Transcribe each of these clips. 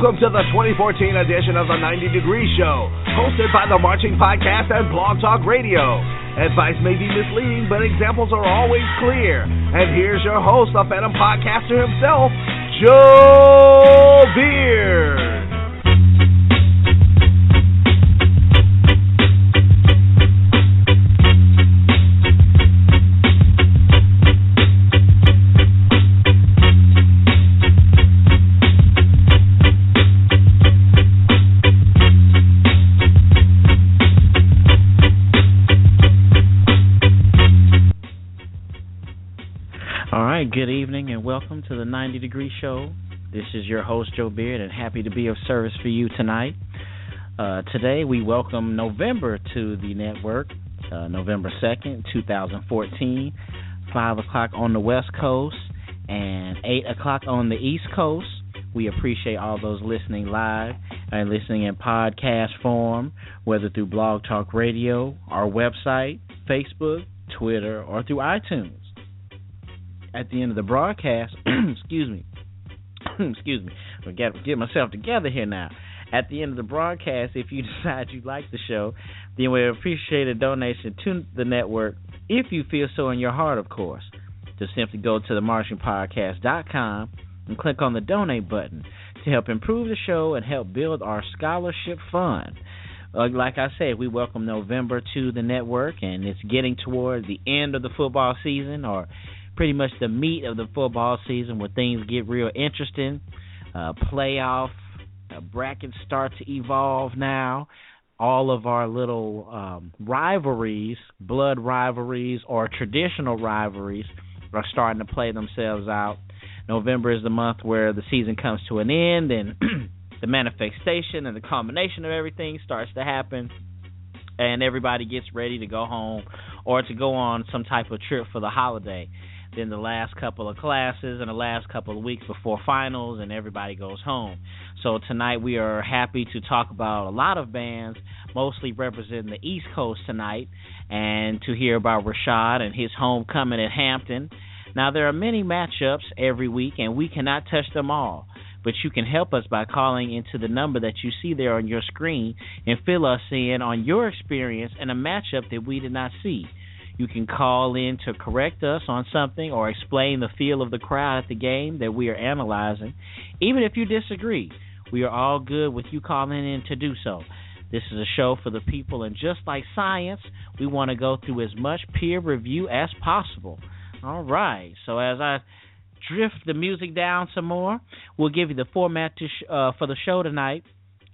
Welcome to the 2014 edition of the 90 Degree Show, hosted by the Marching Podcast and Blog Talk Radio. Advice may be misleading, but examples are always clear. And here's your host, the Phantom Podcaster himself, Joe Beard. Good evening and welcome to the 90 Degree Show. This is your host, Joe Beard, and happy to be of service for you tonight. Today we welcome November to the network, November 2nd, 2014, 5 o'clock on the West Coast and 8 o'clock on the East Coast. We appreciate all those listening live and listening in podcast form, whether through Blog Talk Radio, our website, Facebook, Twitter, or through iTunes. At the end of the broadcast, excuse me, I got to get myself together here now. At the end of the broadcast, if you decide you like the show, then we appreciate a donation to the network, if you feel so in your heart, of course. Just simply go to themarchingpodcast.com and click on the donate button to help improve the show and help build our scholarship fund. Like I said, we welcome November to the network, and it's getting toward the end of the football season, or pretty much the meat of the football season, where things get real interesting. Playoff brackets start to evolve now. All of our little rivalries, blood rivalries or traditional rivalries, are starting to play themselves out. November is the month where the season comes to an end, and the manifestation and the combination of everything starts to happen, and everybody gets ready to go home or to go on some type of trip for the holiday. Then the last couple of classes and the last couple of weeks before finals, and everybody goes home. So tonight we are happy to talk about a lot of bands, mostly representing the East Coast tonight, and to hear about Rashad and his homecoming at Hampton. Now, there are many matchups every week, and we cannot touch them all, but you can help us by calling into the number that you see there on your screen and fill us in on your experience in a matchup that we did not see. You can call in to correct us on something or explain the feel of the crowd at the game that we are analyzing. Even if you disagree, we are all good with you calling in to do so. This is a show for the people, and just like science, we want to go through as much peer review as possible. All right, so as I drift the music down some more, we'll give you the format for the show tonight.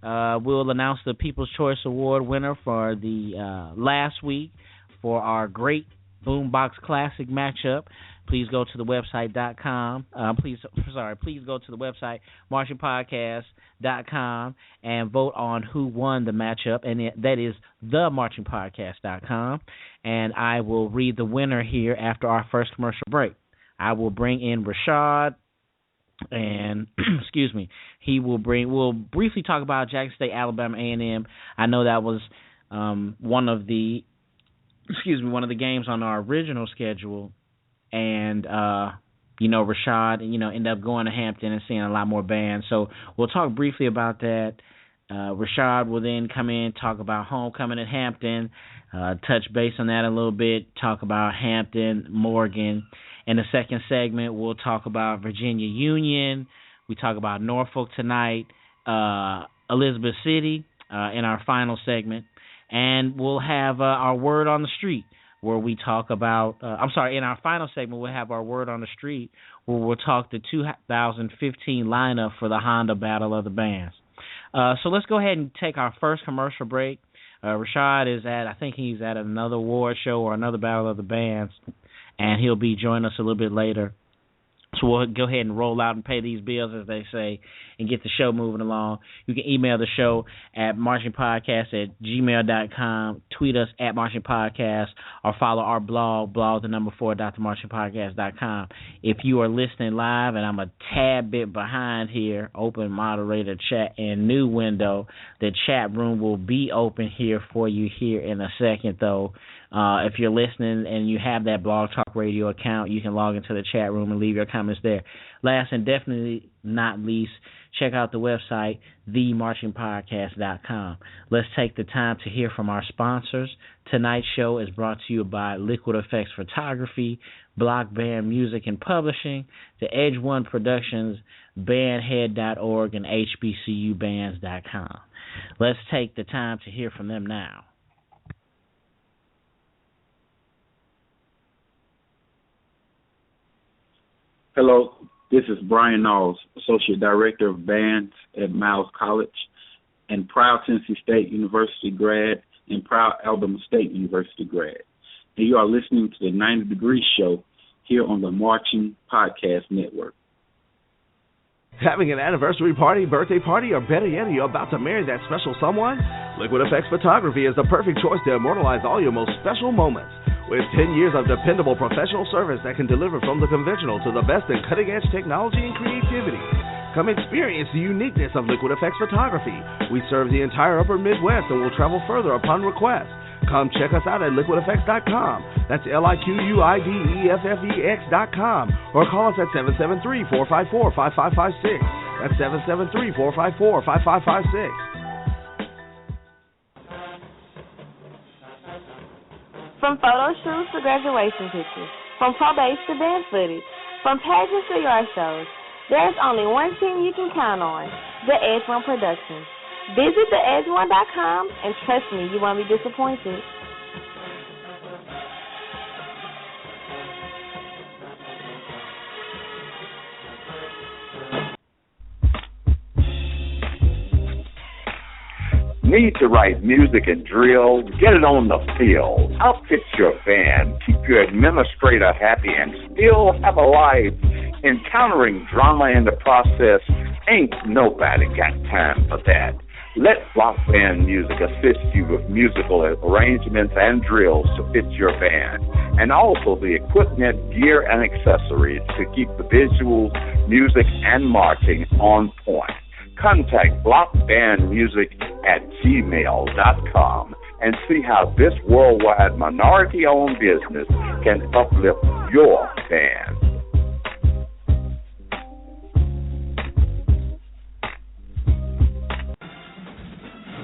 We'll announce the People's Choice Award winner for the last week for our great Boombox Classic matchup. Please go to the website.com. Please go to the website, marchingpodcast.com, and vote on who won the matchup, and that is themarchingpodcast.com. And I will read the winner here after our first commercial break. I will bring in Rashad, and excuse me, we'll briefly talk about Jackson State, Alabama A&M. I know that was one of the games on our original schedule, and Rashad, ended up going to Hampton and seeing a lot more bands. So we'll talk briefly about that. Rashad will then come in, talk about homecoming at Hampton, touch base on that a little bit, talk about Hampton, Morgan. In the second segment, we'll talk about Virginia Union. We talk about Norfolk tonight, Elizabeth City in our final segment. And we'll have our word on the street, where we talk about, in our final segment, we'll have our word on the street, where we'll talk the 2015 lineup for the Honda Battle of the Bands. So let's go ahead and take our first commercial break. Rashad is he's at another award show or another Battle of the Bands, and he'll be joining us a little bit later. So we'll go ahead and roll out and pay these bills, as they say, and get the show moving along. You can email the show at marchingpodcast@gmail.com, tweet us at marchingpodcast, or follow our blog the number 4.marchingpodcast.com. If you are listening live, and I'm a tad bit behind here, open moderator chat and new window, the chat room will be open here for you here in a second, though. If you're listening and you have that Blog Talk Radio account, you can log into the chat room and leave your comments there. Last and definitely not least, check out the website, themarchingpodcast.com. Let's take the time to hear from our sponsors. Tonight's show is brought to you by Liquid Effects Photography, Block Band Music and Publishing, the Edge One Productions, bandhead.org, and HBCUbands.com. Let's take the time to hear from them now. Hello, this is Brian Knowles, Associate Director of Bands at Miles College, and proud Tennessee State University grad, and proud Alabama State University grad. And you are listening to the 90 Degree Show here on the Marching Podcast Network. Having an anniversary party, birthday party, or better yet, you're about to marry that special someone? Liquid Effects Photography is the perfect choice to immortalize all your most special moments. With 10 years of dependable professional service that can deliver from the conventional to the best in cutting-edge technology and creativity. Come experience the uniqueness of Liquid Effects Photography. We serve the entire upper Midwest and will travel further upon request. Come check us out at liquideffects.com. That's LIQUIDEFFEX.com. Or call us at 773-454-5556. That's 773-454-5556. From photo shoots to graduation pictures, from probates to band footage, from pageants to yard shows, there's only one team you can count on, the Edge One Productions. Visit theedge1.com and trust me, you won't be disappointed. Need to write music and drill? Get it on the field. Outfit your band. Keep your administrator happy and still have a life. Encountering drama in the process, ain't nobody got time for that. Let Block Band Music assist you with musical arrangements and drills to fit your band, and also the equipment, gear, and accessories to keep the visuals, music, and marching on point. Contact blockbandmusic@gmail.com and see how this worldwide minority-owned business can uplift your band.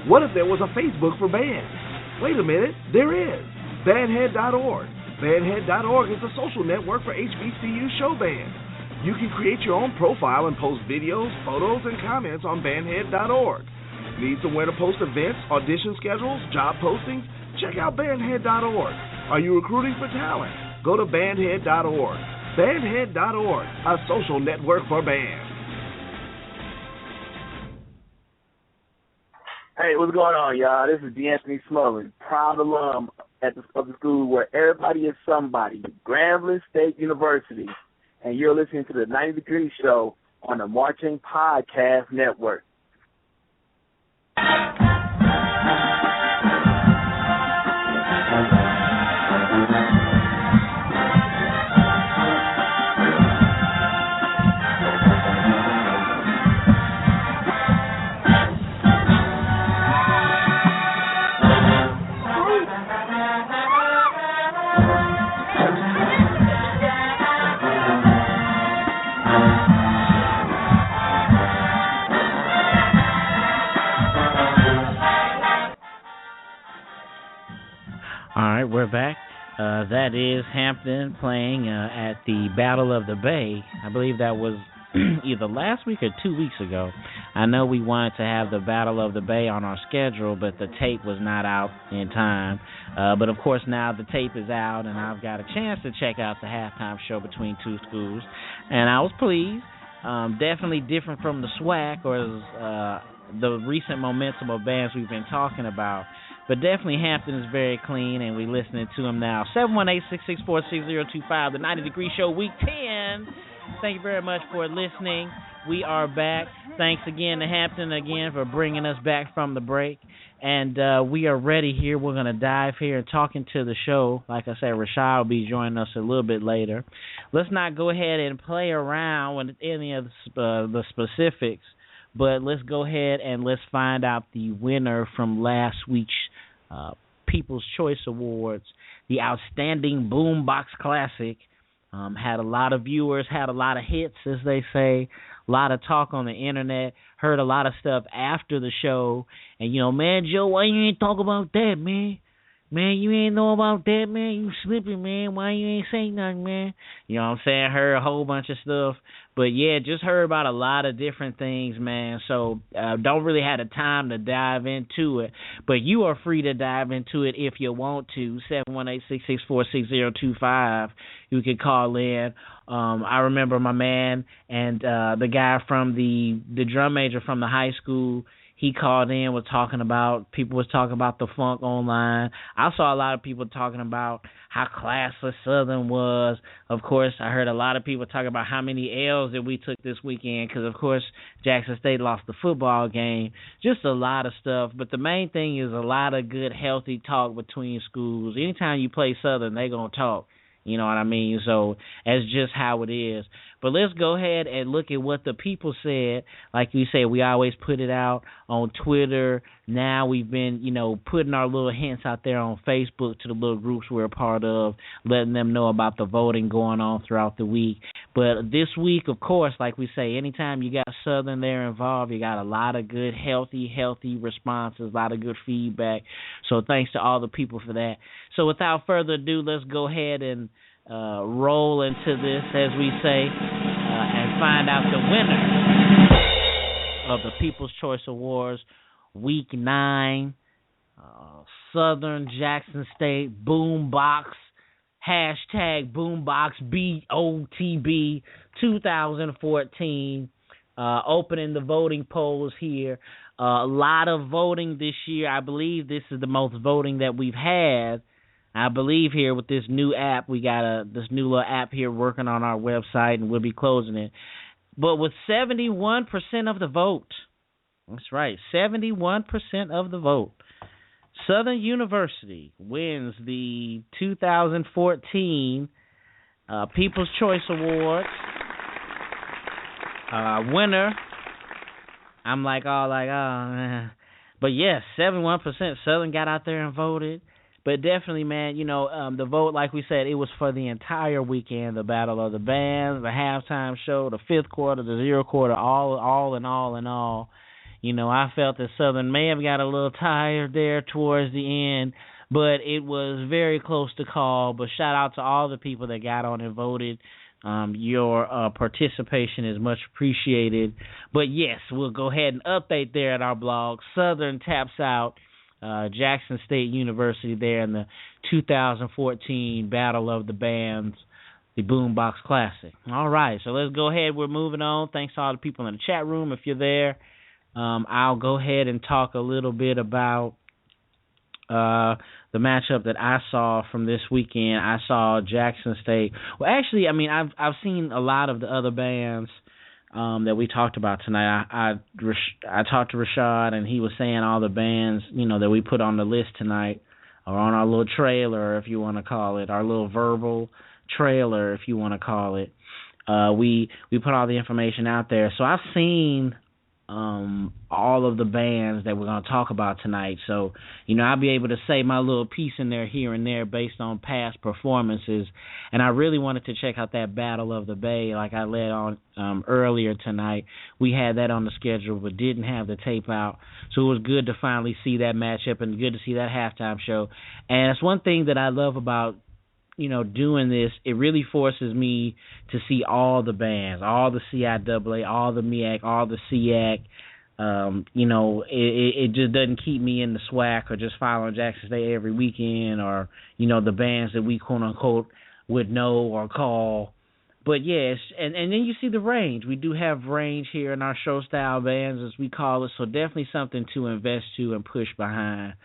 What if there was a Facebook for bands? Wait a minute, there is. Bandhead.org. Bandhead.org is a social network for HBCU show bands. You can create your own profile and post videos, photos, and comments on bandhead.org. Need somewhere to post events, audition schedules, job postings? Check out bandhead.org. Are you recruiting for talent? Go to bandhead.org. Bandhead.org, a social network for bands. Hey, what's going on, y'all? This is D'Anthony Smokee, proud alum of the school where everybody is somebody, Grambling State University. And you're listening to the 90 Degree Show on the Marching Podcast Network. We're back. That is Hampton playing at the Battle of the Bay. I believe that was either last week or 2 weeks ago. I know we wanted to have the Battle of the Bay on our schedule, but the tape was not out in time. But, of course, now the tape is out, and I've got a chance to check out the halftime show between two schools. And I was pleased. Definitely different from the SWAC or the recent momentum of bands we've been talking about. But definitely Hampton is very clean, and we're listening to him now. 718-664-6025, the 90 Degree Show, Week 10. Thank you very much for listening. We are back. Thanks again to Hampton again for bringing us back from the break. And we are ready here. We're going to dive here and talk into the show. Like I said, Rashad will be joining us a little bit later. Let's not go ahead and play around with any of the specifics, but let's go ahead and let's find out the winner from last week's People's Choice Awards, the Outstanding Boombox Classic. Had a lot of viewers, had a lot of hits, as they say, a lot of talk on the internet, heard a lot of stuff after the show. And, man, Joe, why you ain't talk about that, man? Man, you ain't know about that, man. You slipping, man. Why you ain't saying nothing, man? You know what I'm saying? Heard a whole bunch of stuff. But, yeah, just heard about a lot of different things, man. So don't really have the time to dive into it. But you are free to dive into it if you want to. 718-664-6025. You can call in. I remember my man and the guy from the drum major from the high school. He called in, people was talking about the funk online. I saw a lot of people talking about how classless Southern was. Of course, I heard a lot of people talking about how many L's that we took this weekend because, of course, Jackson State lost the football game. Just a lot of stuff. But the main thing is a lot of good, healthy talk between schools. Anytime you play Southern, they're going to talk. You know what I mean? So that's just how it is. But let's go ahead and look at what the people said. Like you said, we always put it out on Twitter. Now we've been, putting our little hints out there on Facebook to the little groups we're a part of, letting them know about the voting going on throughout the week. But this week, of course, like we say, anytime you got Southern there involved, you got a lot of good, healthy responses, a lot of good feedback. So thanks to all the people for that. So without further ado, let's go ahead and roll into this, as we say, and find out the winner of the People's Choice Awards, Week 9, Southern Jackson State Boombox, #Boombox BOTB 2014, opening the voting polls here. A lot of voting this year. I believe this is the most voting that we've had. I believe here with this new app, we got this new little app here working on our website, and we'll be closing it. But with 71% of the vote, that's right, 71% of the vote, Southern University wins the 2014 People's Choice Awards. Winner, I'm like, man. But yes, 71% Southern got out there and voted. But definitely, man, the vote, like we said, it was for the entire weekend, the Battle of the Bands, the halftime show, the fifth quarter, the zero quarter, all in all. I felt that Southern may have got a little tired there towards the end, but it was very close to call. But shout out to all the people that got on and voted. Your participation is much appreciated. But yes, we'll go ahead and update there at our blog. Southern taps out Jackson State University there in the 2014 Battle of the Bands, the Boombox Classic. All right, so let's go ahead. We're moving on. Thanks to all the people in the chat room if you're there. I'll go ahead and talk a little bit about the matchup that I saw from this weekend. I saw Jackson State. Well, actually, I've seen a lot of the other bands that we talked about tonight. I talked to Rashad, and he was saying all the bands, that we put on the list tonight, or on our little trailer, if you want to call it, our little verbal trailer, if you want to call it. We put all the information out there. So I've seen all of the bands that we're going to talk about tonight. So, I'll be able to say my little piece in there here and there based on past performances. And I really wanted to check out that Battle of the Bay like I led on earlier tonight. We had that on the schedule but didn't have the tape out. So it was good to finally see that matchup and good to see that halftime show. And it's one thing that I love about doing this. It really forces me to see all the bands, all the CIAA, all the MEAC, all the SEAC. It just doesn't keep me in the SWAC or just following Jackson State every weekend or, the bands that we quote unquote would know or call. But yes, and then you see the range. We do have range here in our show style bands, as we call it. So definitely something to invest to and push behind.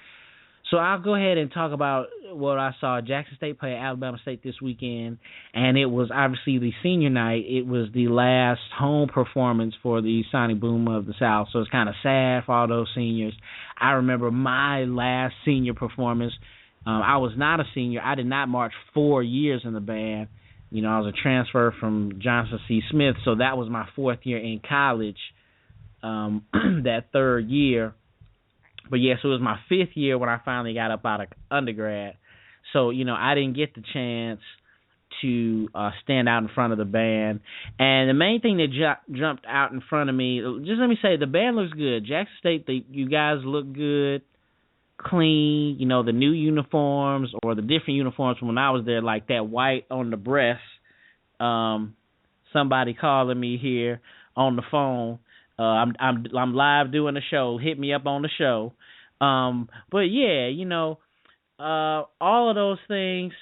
So I'll go ahead and talk about what I saw. Jackson State play Alabama State this weekend, and it was obviously the senior night. It was the last home performance for the Sonic Boom of the South, so it's kind of sad for all those seniors. I remember my last senior performance. I was not a senior. I did not march 4 years in the band. I was a transfer from Johnson C. Smith, so that was my fourth year in college, that third year. But yeah, so it was my 5th year when I finally got up out of undergrad. So, I didn't get the chance to stand out in front of the band. And the main thing that jumped out in front of me, just let me say, the band looks good. Jackson State, you guys look good, clean, the new uniforms or the different uniforms from when I was there, like that white on the breast. Somebody calling me here on the phone. I'm live doing the show. Hit me up on the show. But yeah, all of those things,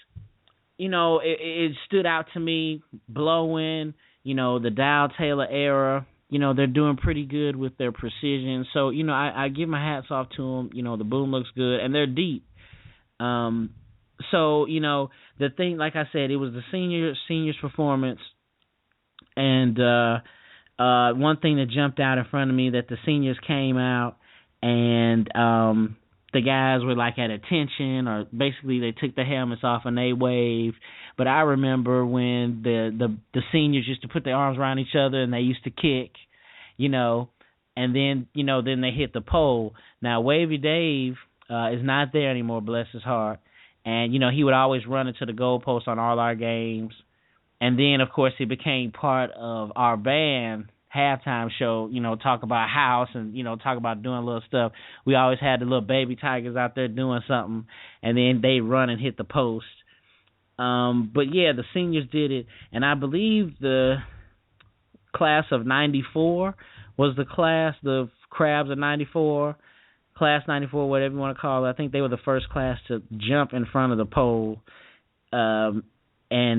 it stood out to me. Blowing, the Dow Taylor era, they're doing pretty good with their precision. So, I give my hats off to them. The boom looks good, and they're deep. So, the thing, like I said, it was the seniors performance, and one thing that jumped out in front of me, that the seniors came out and the guys were like at attention, or basically they took the helmets off and they waved. But I remember when the seniors used to put their arms around each other and they used to kick, and then then they hit the pole. Now Wavy Dave is not there anymore, bless his heart, and he would always run into the goalpost on all our games. And then, of course, he became part of our band halftime show, talk about house and, talk about doing little stuff. We always had the little baby tigers out there doing something, and then they run and hit the post. But, yeah, the seniors did it, and I believe the class of 94 was the Crabs of 94, class 94, whatever you want to call it. I think they were the first class to jump in front of the pole, and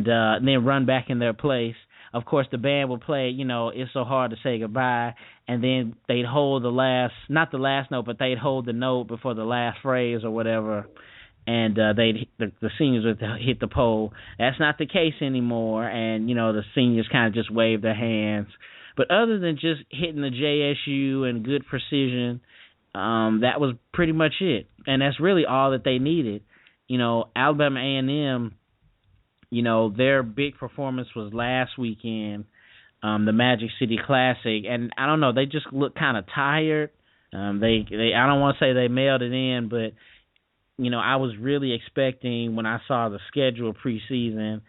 then run back in their place. Of course, the band would play, It's So Hard to Say Goodbye, and then they'd hold not the last note, but they'd hold the note before the last phrase or whatever, and the seniors would hit the pole. That's not the case anymore, and, the seniors kind of just wave their hands. But other than just hitting the JSU and good precision, that was pretty much it, and that's really all that they needed. Alabama A&M, their big performance was last weekend, the Magic City Classic, and I don't know, they just look kind of tired. They I don't want to say they mailed it in, but I was really expecting, when I saw the schedule preseason,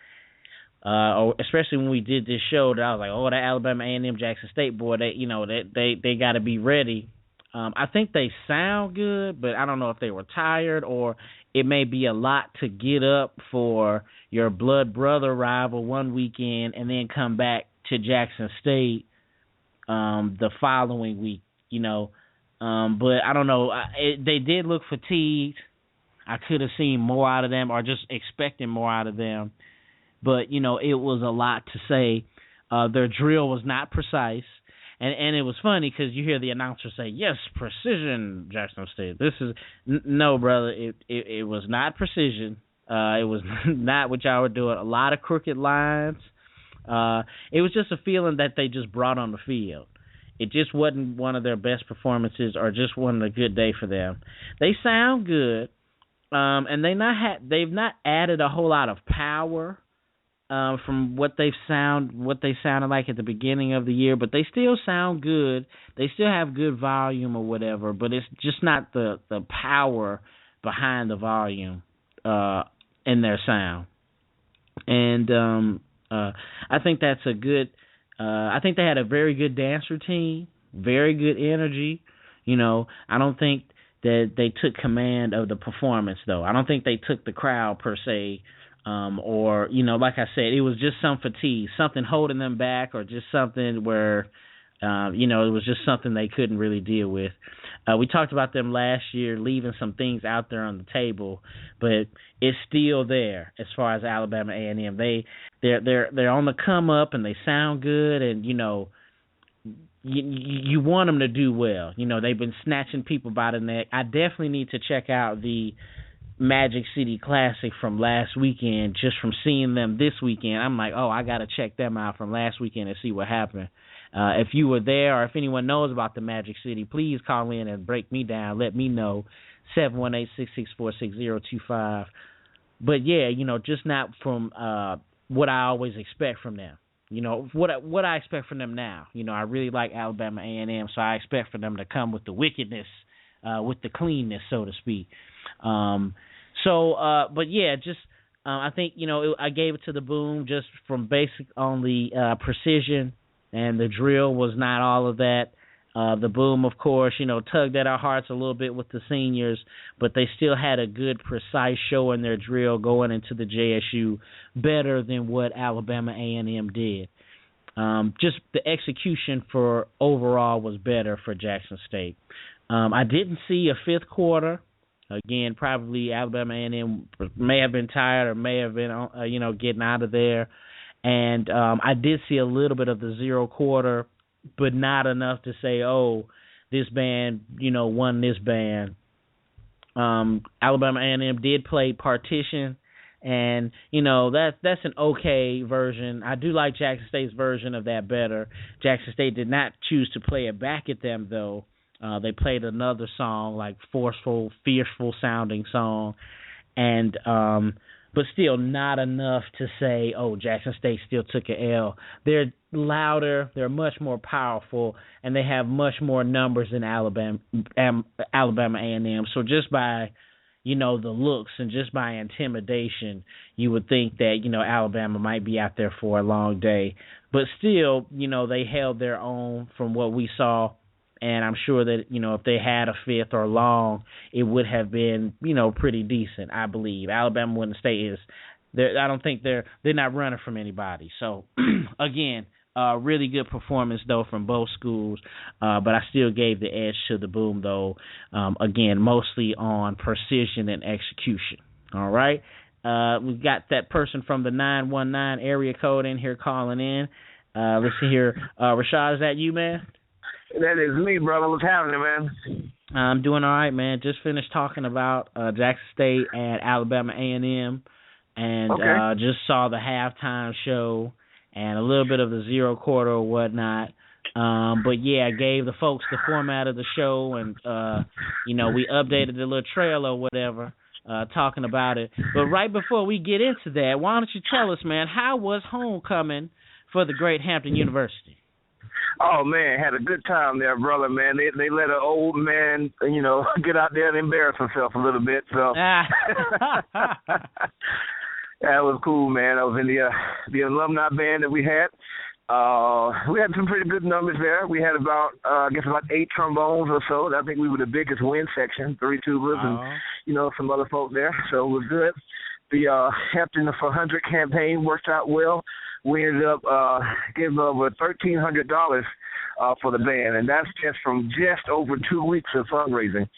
or especially when we did this show, that I was like, oh, that Alabama A&M Jackson State boy, they got to be ready. I think they sound good, but I don't know if they were tired, or it may be a lot to get up for your blood brother rival one weekend and then come back to Jackson State the following week, But I don't know. They did look fatigued. I could have seen more out of them, or just expecting more out of them. But, it was a lot to say. Their drill was not precise. And it was funny because you hear the announcer say, yes, precision, Jackson State. This is, no, brother, it was not precision. It was not what y'all were doing. A lot of crooked lines. It was just a feeling that they just brought on the field. It just wasn't one of their best performances, or just wasn't a good day for them. They sound good, and they've not added a whole lot of power from what they sounded like at the beginning of the year, but they still sound good. They still have good volume or whatever, but it's just not the power behind the volume in their sound. And I think that's a good. I think they had a very good dance routine, very good energy. I don't think that they took command of the performance, though. I don't think they took the crowd per se. Or, like I said, it was just some fatigue, something holding them back, or just something where, it was just something they couldn't really deal with. We talked about them last year, leaving some things out there on the table, but it's still there as far as Alabama A&M. They're on the come up, and they sound good, and, you want them to do well. They've been snatching people by the neck. I definitely need to check out the Magic City Classic from last weekend, just from seeing them this weekend. I'm like, oh, I got to check them out from last weekend and see what happened. If you were there, or if anyone knows about the Magic City, please call in and break me down. Let me know, 718-664-6025. But, yeah, just not from what I always expect from them. What I expect from them now. I really like Alabama A&M, so I expect for them to come with the wickedness with the cleanness, so to speak. But yeah, just I think I gave it to the boom just from basic on the precision, and the drill was not all of that. The boom, of course, tugged at our hearts a little bit with the seniors, but they still had a good, precise show in their drill going into the JSU, better than what Alabama A&M did. Just the execution for overall was better for Jackson State. I didn't see a fifth quarter. Again, probably Alabama A&M may have been tired or may have been, getting out of there. And I did see a little bit of the zero quarter, but not enough to say, oh, this band, won this band. Alabama A&M did play Partition, and, that's an okay version. I do like Jackson State's version of that better. Jackson State did not choose to play it back at them, though. They played another song, like forceful, fearful-sounding song, and but still not enough to say, oh, Jackson State still took an L. They're louder, they're much more powerful, and they have much more numbers than Alabama A&M. So just by, the looks and just by intimidation, you would think that, Alabama might be out there for a long day. But still, they held their own from what we saw. And I'm sure that, if they had a fifth or long, it would have been, pretty decent, I believe. Alabama wouldn't stay I don't think they're not running from anybody. So, again, really good performance, though, from both schools. But I still gave the edge to the boom, though, again, mostly on precision and execution. All right. We've got that person from the 919 area code in here calling in. Let's see here. Rashad, is that you, man? That is me, brother. What's happening, man? I'm doing all right, man. Just finished talking about Jackson State and Alabama A&M, and just saw the halftime show and a little bit of the zero quarter or whatnot. But, yeah, I gave the folks the format of the show, and, we updated the little trail or whatever, talking about it. But right before we get into that, why don't you tell us, man, how was homecoming for the great Hampton University? Oh, man, had a good time there, brother, man. They let an old man, get out there and embarrass himself a little bit. So that was cool, man. I was in the alumni band that we had. We had some pretty good numbers there. We had about 8 trombones or so. I think we were the biggest wind section, 3 tubas and, some other folk there. So it was good. The Hampton for 100 campaign worked out well. We ended up giving over $1,300 for the band, and that's just from just over 2 weeks of fundraising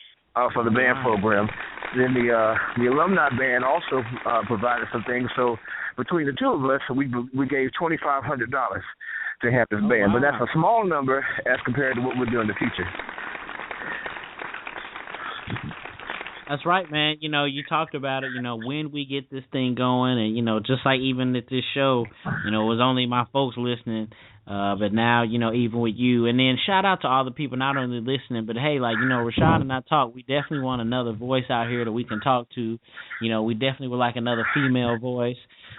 for the band program. Then the alumni band also provided some things. So between the two of us, we gave $2,500 to Hampton's band, but that's a small number as compared to what we're doing in the future. That's right, man. You talked about it, when we get this thing going, and, just like even at this show, it was only my folks listening, but now, even with you. And then shout out to all the people not only listening, but, hey, Rashad and I talk. We definitely want another voice out here that we can talk to. We definitely would like another female voice.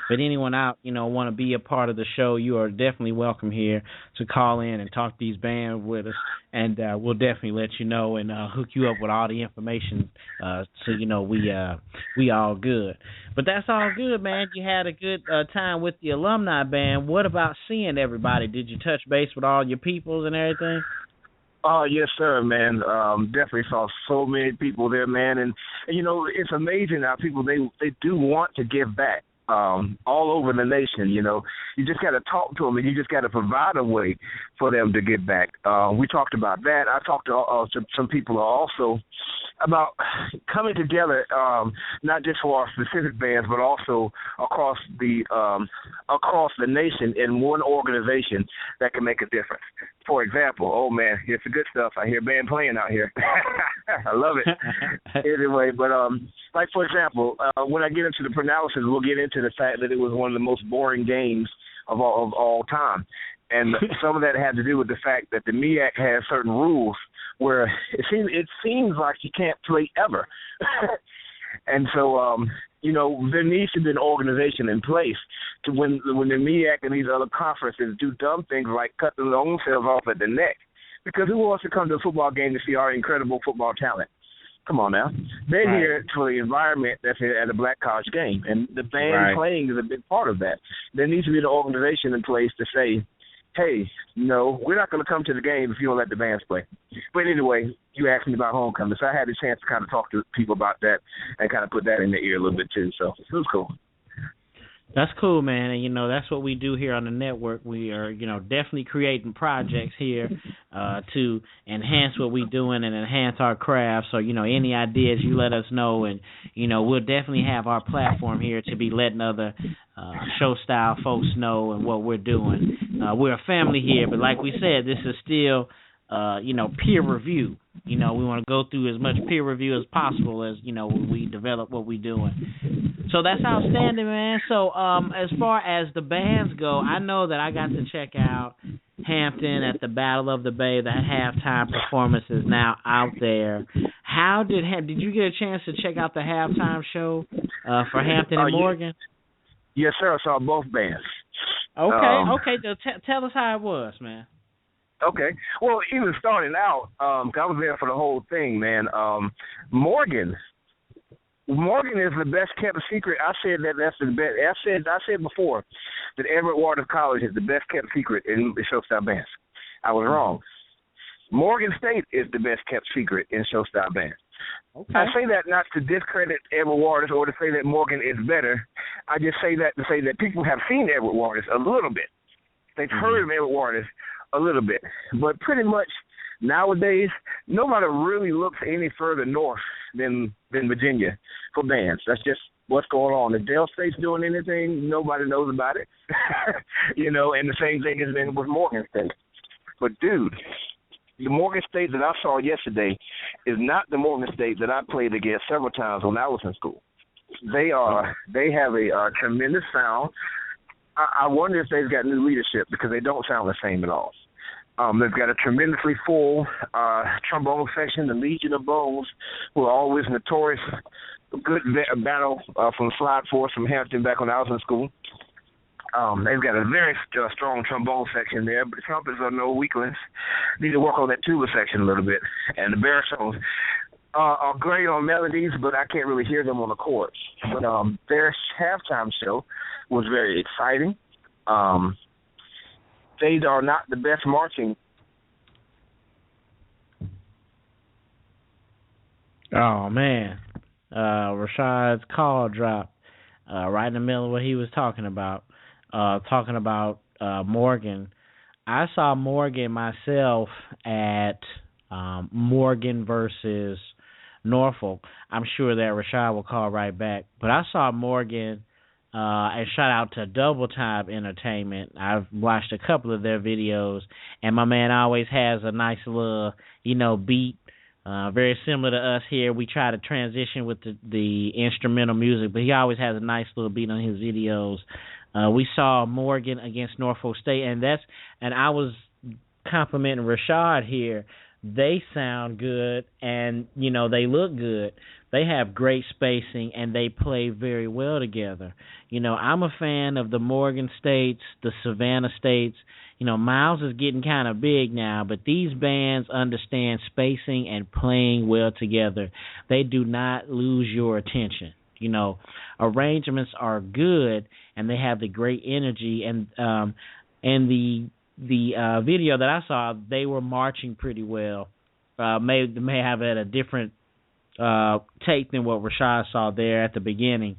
But anyone out, want to be a part of the show, you are definitely welcome here to call in and talk these bands with us, and we'll definitely let you know and hook you up with all the information, so we all good. But that's all good, man. You had a good time with the alumni band. What about seeing everybody? Did you touch base with all your peoples and everything? Oh, yes, sir, man. Definitely saw so many people there, man. And it's amazing how people, they do want to give back. All over the nation, you just got to talk to them, and you just got to provide a way for them to give back. We talked about that. I talked to some people also about coming together, not just for our specific bands, but also across the nation in one organization that can make a difference. For example, oh man, it's the good stuff. I hear band playing out here. I love it. Anyway, but like for example, when I get into the analysis, we'll get into the fact that it was one of the most boring games of all time. And some of that had to do with the fact that the MEAC has certain rules where it seems like you can't play ever. And so, there needs to be an organization in place to when the MEAC and these other conferences do dumb things like cut their own selves off at the neck. Because who wants to come to a football game to see our incredible football talent? Come on now. They're here for the environment that's at a black college game, and the band playing is a big part of that. There needs to be an organization in place to say, hey, no, we're not going to come to the game if you don't let the bands play. But anyway, you asked me about homecoming, so I had a chance to kind of talk to people about that and kind of put that in their ear a little bit too, so it was cool. That's cool, man, and, that's what we do here on the network. We are, definitely creating projects here to enhance what we're doing and enhance our craft. So, any ideas, you let us know, and, we'll definitely have our platform here to be letting other show-style folks know and what we're doing. We're a family here, but like we said, this is still, peer review. We want to go through as much peer review as possible as, when we develop what we're doing. So that's outstanding, man. So as far as the bands go, I know that I got to check out Hampton at the Battle of the Bay. The halftime performance is now out there. How did you get a chance to check out the halftime show for Hampton and Morgan? Yes, sir. I saw both bands. Okay. Tell us how it was, man. Okay. Well, even starting out, 'cause I was there for the whole thing, man. Morgan is the best kept secret. I said that's the best. I said before that Everett Waters College is the best kept secret in show-style bands. I was wrong. Morgan State is the best kept secret in show-style bands. Okay. I say that not to discredit Everett Waters or to say that Morgan is better. I just say that to say that people have seen Everett Waters a little bit. They've heard of Everett Waters a little bit. But pretty much nowadays, nobody really looks any further north than Virginia for bands. That's just what's going on. If Dale State's doing anything, nobody knows about it. And the same thing has been with Morgan State. But, dude, the Morgan State that I saw yesterday is not the Morgan State that I played against several times when I was in school. They have a tremendous sound. I wonder if they've got new leadership because they don't sound the same at all. They've got a tremendously full trombone section, the Legion of Bones, who are always notorious. Good battle from Slide Force from Hampton back when I was in school. They've got a very strong trombone section there, but the trumpets are no weaklings. Need to work on that tuba section a little bit. And the baritones are great on melodies, but I can't really hear them on the chords. But their halftime show was very exciting. They are not the best marching. Oh, man. Rashad's call dropped right in the middle of what he was talking about. Morgan. I saw Morgan myself at Morgan versus Norfolk. I'm sure that Rashad will call right back. But I saw Morgan, and shout out to Double Time Entertainment. I've watched a couple of their videos, and my man always has a nice little, beat. Very similar to us here. We try to transition with the instrumental music, but he always has a nice little beat on his videos. We saw Morgan against Norfolk State, and I was complimenting Rashad here. They sound good, and they look good. They have great spacing, and they play very well together. I'm a fan of the Morgan States, the Savannah States. Miles is getting kind of big now, but these bands understand spacing and playing well together. They do not lose your attention. Arrangements are good, and they have the great energy. And the video that I saw, they were marching pretty well. May have had a different take than what Rashad saw there at the beginning,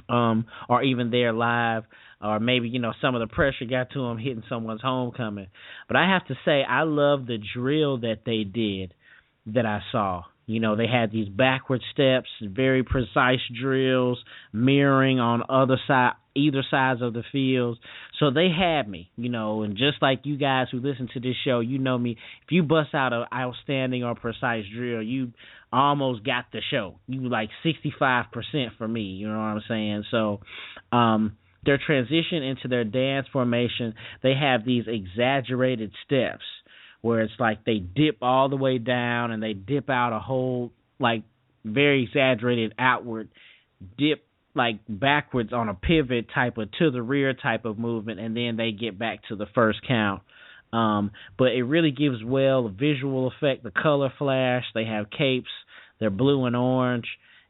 or even there live, or maybe some of the pressure got to him hitting someone's homecoming. But I have to say, I love the drill that they did that I saw. They had these backward steps, very precise drills, mirroring on either sides of the field. So they had me, and just like you guys who listen to this show, you know me. If you bust out an outstanding or precise drill, you almost got the show. You like 65% for me, you know what I'm saying? So their transition into their dance formation, they have these exaggerated steps where it's like they dip all the way down and they dip out a whole, like, very exaggerated outward dip, like backwards on a pivot type of to the rear type of movement, and then they get back to the first count. But it really gives a visual effect, the color flash. They have capes They're blue and orange,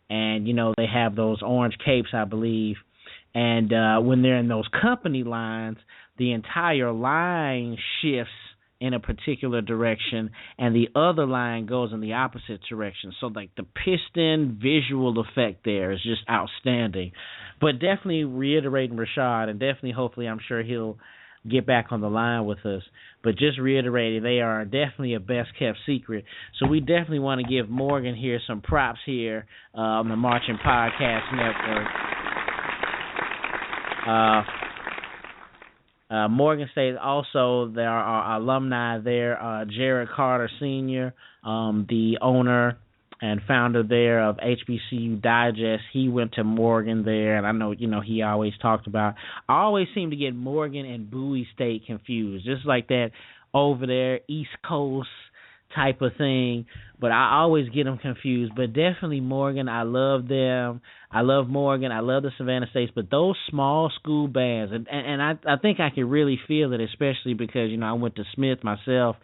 and they have those orange capes, I believe. And when they're in those company lines, the entire line shifts in a particular direction, and the other line goes in the opposite direction. So, like, the piston visual effect there is just outstanding. But definitely reiterating Rashad, and definitely, hopefully, I'm sure he'll get back on the line with us. But just reiterating, they are definitely a best-kept secret. So we definitely want to give Morgan here some props here on the Marching Podcast Network. Morgan State also, there are alumni there. Jared Carter Sr., the owner and founder there of HBCU Digest, he went to Morgan there, and I know, he always talked about, I always seem to get Morgan and Bowie State confused, just like that over there, East Coast type of thing, but I always get them confused. But definitely Morgan, I love them. I love Morgan. I love the Savannah States, but those small school bands, and I think I can really feel it, especially because, I went to Smith myself.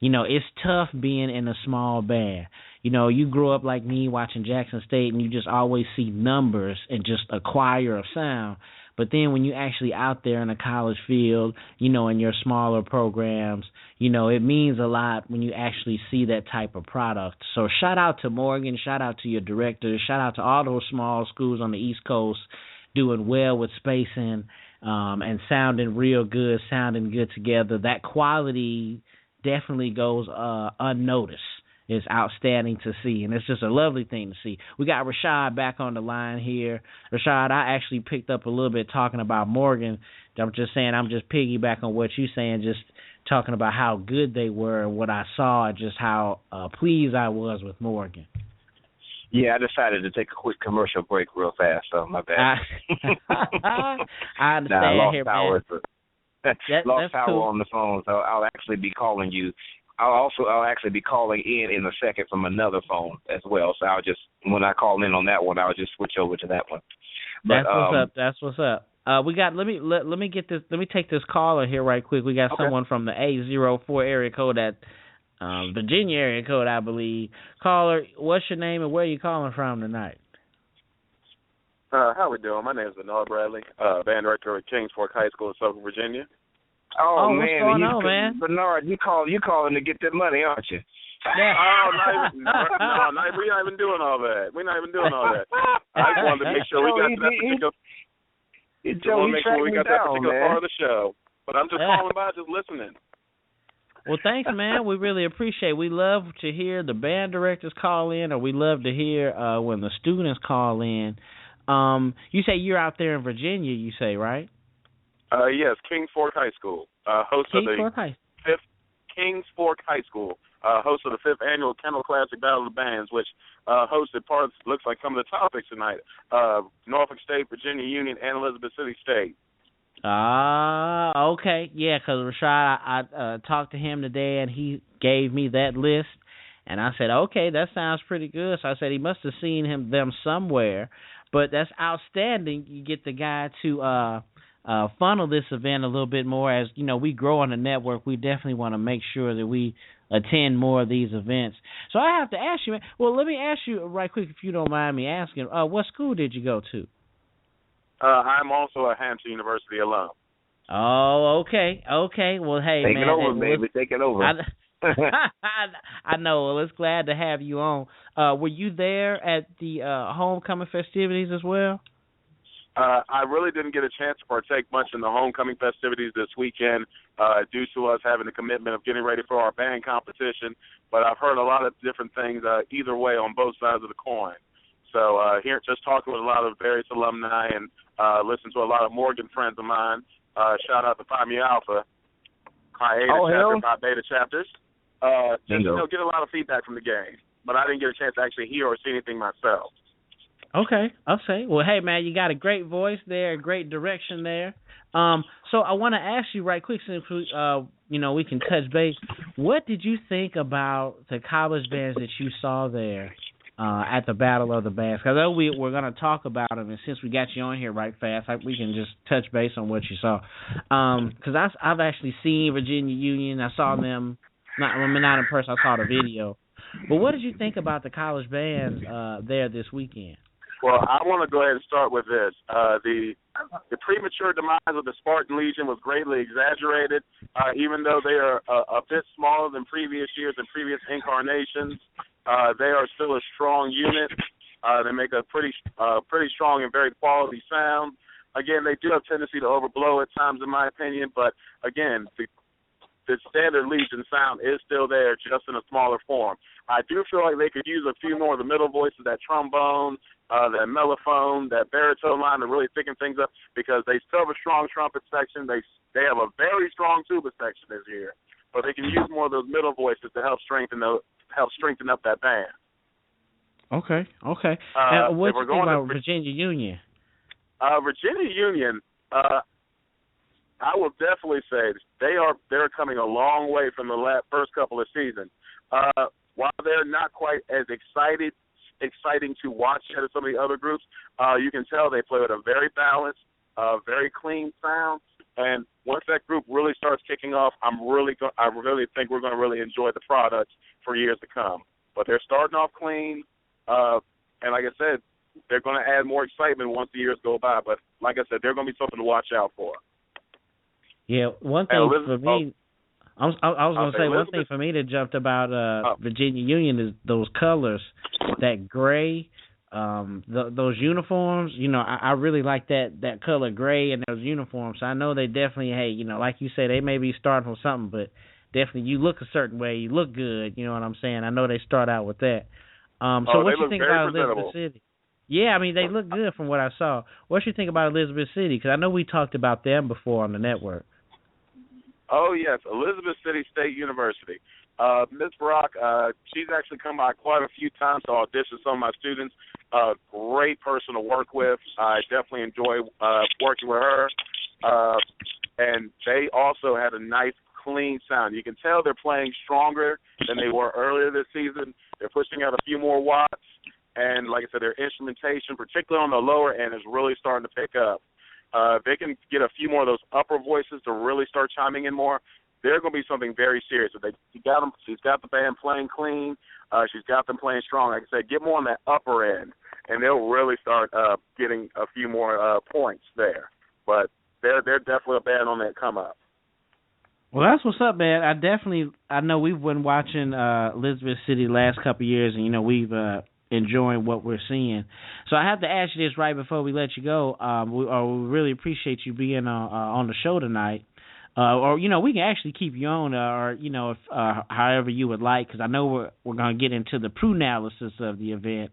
It's tough being in a small band. You grew up like me watching Jackson State, and you just always see numbers and just a choir of sound. But then when you actually out there in a college field, in your smaller programs, it means a lot when you actually see that type of product. So shout out to Morgan, shout out to your directors, shout out to all those small schools on the East Coast doing well with spacing and sounding real good, sounding good together. That quality definitely goes unnoticed. It's outstanding to see, and it's just a lovely thing to see. We got Rashad back on the line here. Rashad, I actually picked up a little bit talking about Morgan. I'm just saying, I'm just piggyback on what you're saying, just talking about how good they were and what I saw, and just how pleased I was with Morgan. Yeah, I decided to take a quick commercial break real fast, so my bad. I understand here, man. Lost power cool. On the phone, so I'll actually be calling you. I'll actually be calling in a second from another phone as well. So when I call in on that one, I'll just switch over to that one. But, That's what's up. We got. Let me get this. Let me take this caller here right quick. We got someone from the 804 area code, that Virginia area code, I believe. Caller, what's your name and where are you calling from tonight? How we doing? My name is Bernard Bradley, band director at Kings Fork High School in Southern Virginia. Oh man, what's going on, man? Bernard, you calling to get that money, aren't you? Yeah. We not even doing all that. We're not even doing all that. I just wanted to make sure we got that particular part of the show. But I'm just calling by, just listening. Well, thanks, man. We really appreciate it. We love to hear the band directors call in, or we love to hear when the students call in. You say you're out there in Virginia, you say, right? Yes, Kings Fork High School, host of the Kings Fork High School, host of the 5th annual Kendall Classic Battle of the Bands, which hosted parts, looks like some of the topics tonight, Norfolk State, Virginia Union, and Elizabeth City State. Okay, yeah, because Rashad, I talked to him today, and he gave me that list, and I said, okay, that sounds pretty good. So I said he must have seen them somewhere, but that's outstanding. You get the guy to funnel this event a little bit more. As we grow on the network, we definitely want to make sure that we attend more of these events. So I have to ask you, man. Well, let me ask you right quick, if you don't mind me asking, what school did you go to? I'm also a Hampton University alum. Oh, okay. Well, hey, take it over, baby. Take it over. I know. Well, it's glad to have you on. Were you there at the homecoming festivities as well? I really didn't get a chance to partake much in the homecoming festivities this weekend due to us having the commitment of getting ready for our band competition. But I've heard a lot of different things either way on both sides of the coin. So here, just talking with a lot of various alumni and listening to a lot of Morgan friends of mine. Shout out to Phi Mu Alpha, Phi Eta chapter, Phi Beta chapters. Just get a lot of feedback from the game. But I didn't get a chance to actually hear or see anything myself. Okay, I'll say. Well, hey, man, you got a great voice there, a great direction there. So I want to ask you right quick, since we can touch base. What did you think about the college bands that you saw there at the Battle of the Bands? Because I know we're going to talk about them, and since we got you on here right fast, we can just touch base on what you saw. Because I've actually seen Virginia Union. I saw them, not in person, I saw the video. But what did you think about the college bands there this weekend? Well, I want to go ahead and start with this. The premature demise of the Spartan Legion was greatly exaggerated, even though they are a bit smaller than previous years and previous incarnations. They are still a strong unit. They make a pretty strong and very quality sound. Again, they do have a tendency to overblow at times, in my opinion, but again, the standard Legion sound is still there, just in a smaller form. I do feel like they could use a few more of the middle voices, that trombone, that mellophone, that baritone line to really thicken things up, because they still have a strong trumpet section. They have a very strong tuba section this year, but they can use more of those middle voices to help strengthen up that band. Okay. Now, what do you think about Virginia Union? Virginia Union, I will definitely say they're coming a long way from the first couple of seasons. While they're not quite as exciting to watch as some of the other groups, you can tell they play with a very balanced, very clean sound. And once that group really starts kicking off, I really think we're going to really enjoy the product for years to come. But they're starting off clean, and like I said, they're going to add more excitement once the years go by. But like I said, they're going to be something to watch out for. Yeah, one thing for me, I was going to say one thing for me that jumped about Virginia Union is those colors, that gray, those uniforms. You know, I really like that color gray and those uniforms. So I know they definitely, hey, you know, like you say, they may be starting from something, but definitely you look a certain way, you look good. You know what I'm saying? I know they start out with that. So what you think about Elizabeth City? Yeah, I mean, they look good from what I saw. What you think about Elizabeth City? Because I know we talked about them before on the network. Oh, yes, Elizabeth City State University. Ms. Brock, she's actually come by quite a few times to audition some of my students. Great person to work with. I definitely enjoy working with her. And they also had a nice, clean sound. You can tell they're playing stronger than they were earlier this season. They're pushing out a few more watts. And like I said, their instrumentation, particularly on the lower end, is really starting to pick up. If they can get a few more of those upper voices to really start chiming in more, they're going to be something very serious. She's got the band playing clean. She's got them playing strong. Like I said, get more on that upper end, and they'll really start getting a few more points there. But they're definitely a band on that come up. Well, that's what's up, man. I know we've been watching Elizabeth City the last couple of years, and, you know, we've enjoying what we're seeing. So I have to ask you this right before we let you go. We really appreciate you being on the show tonight. Or, you know, we can actually keep you on, or, you know, if however you would like, because I know we're going to get into the pre-analysis of the event.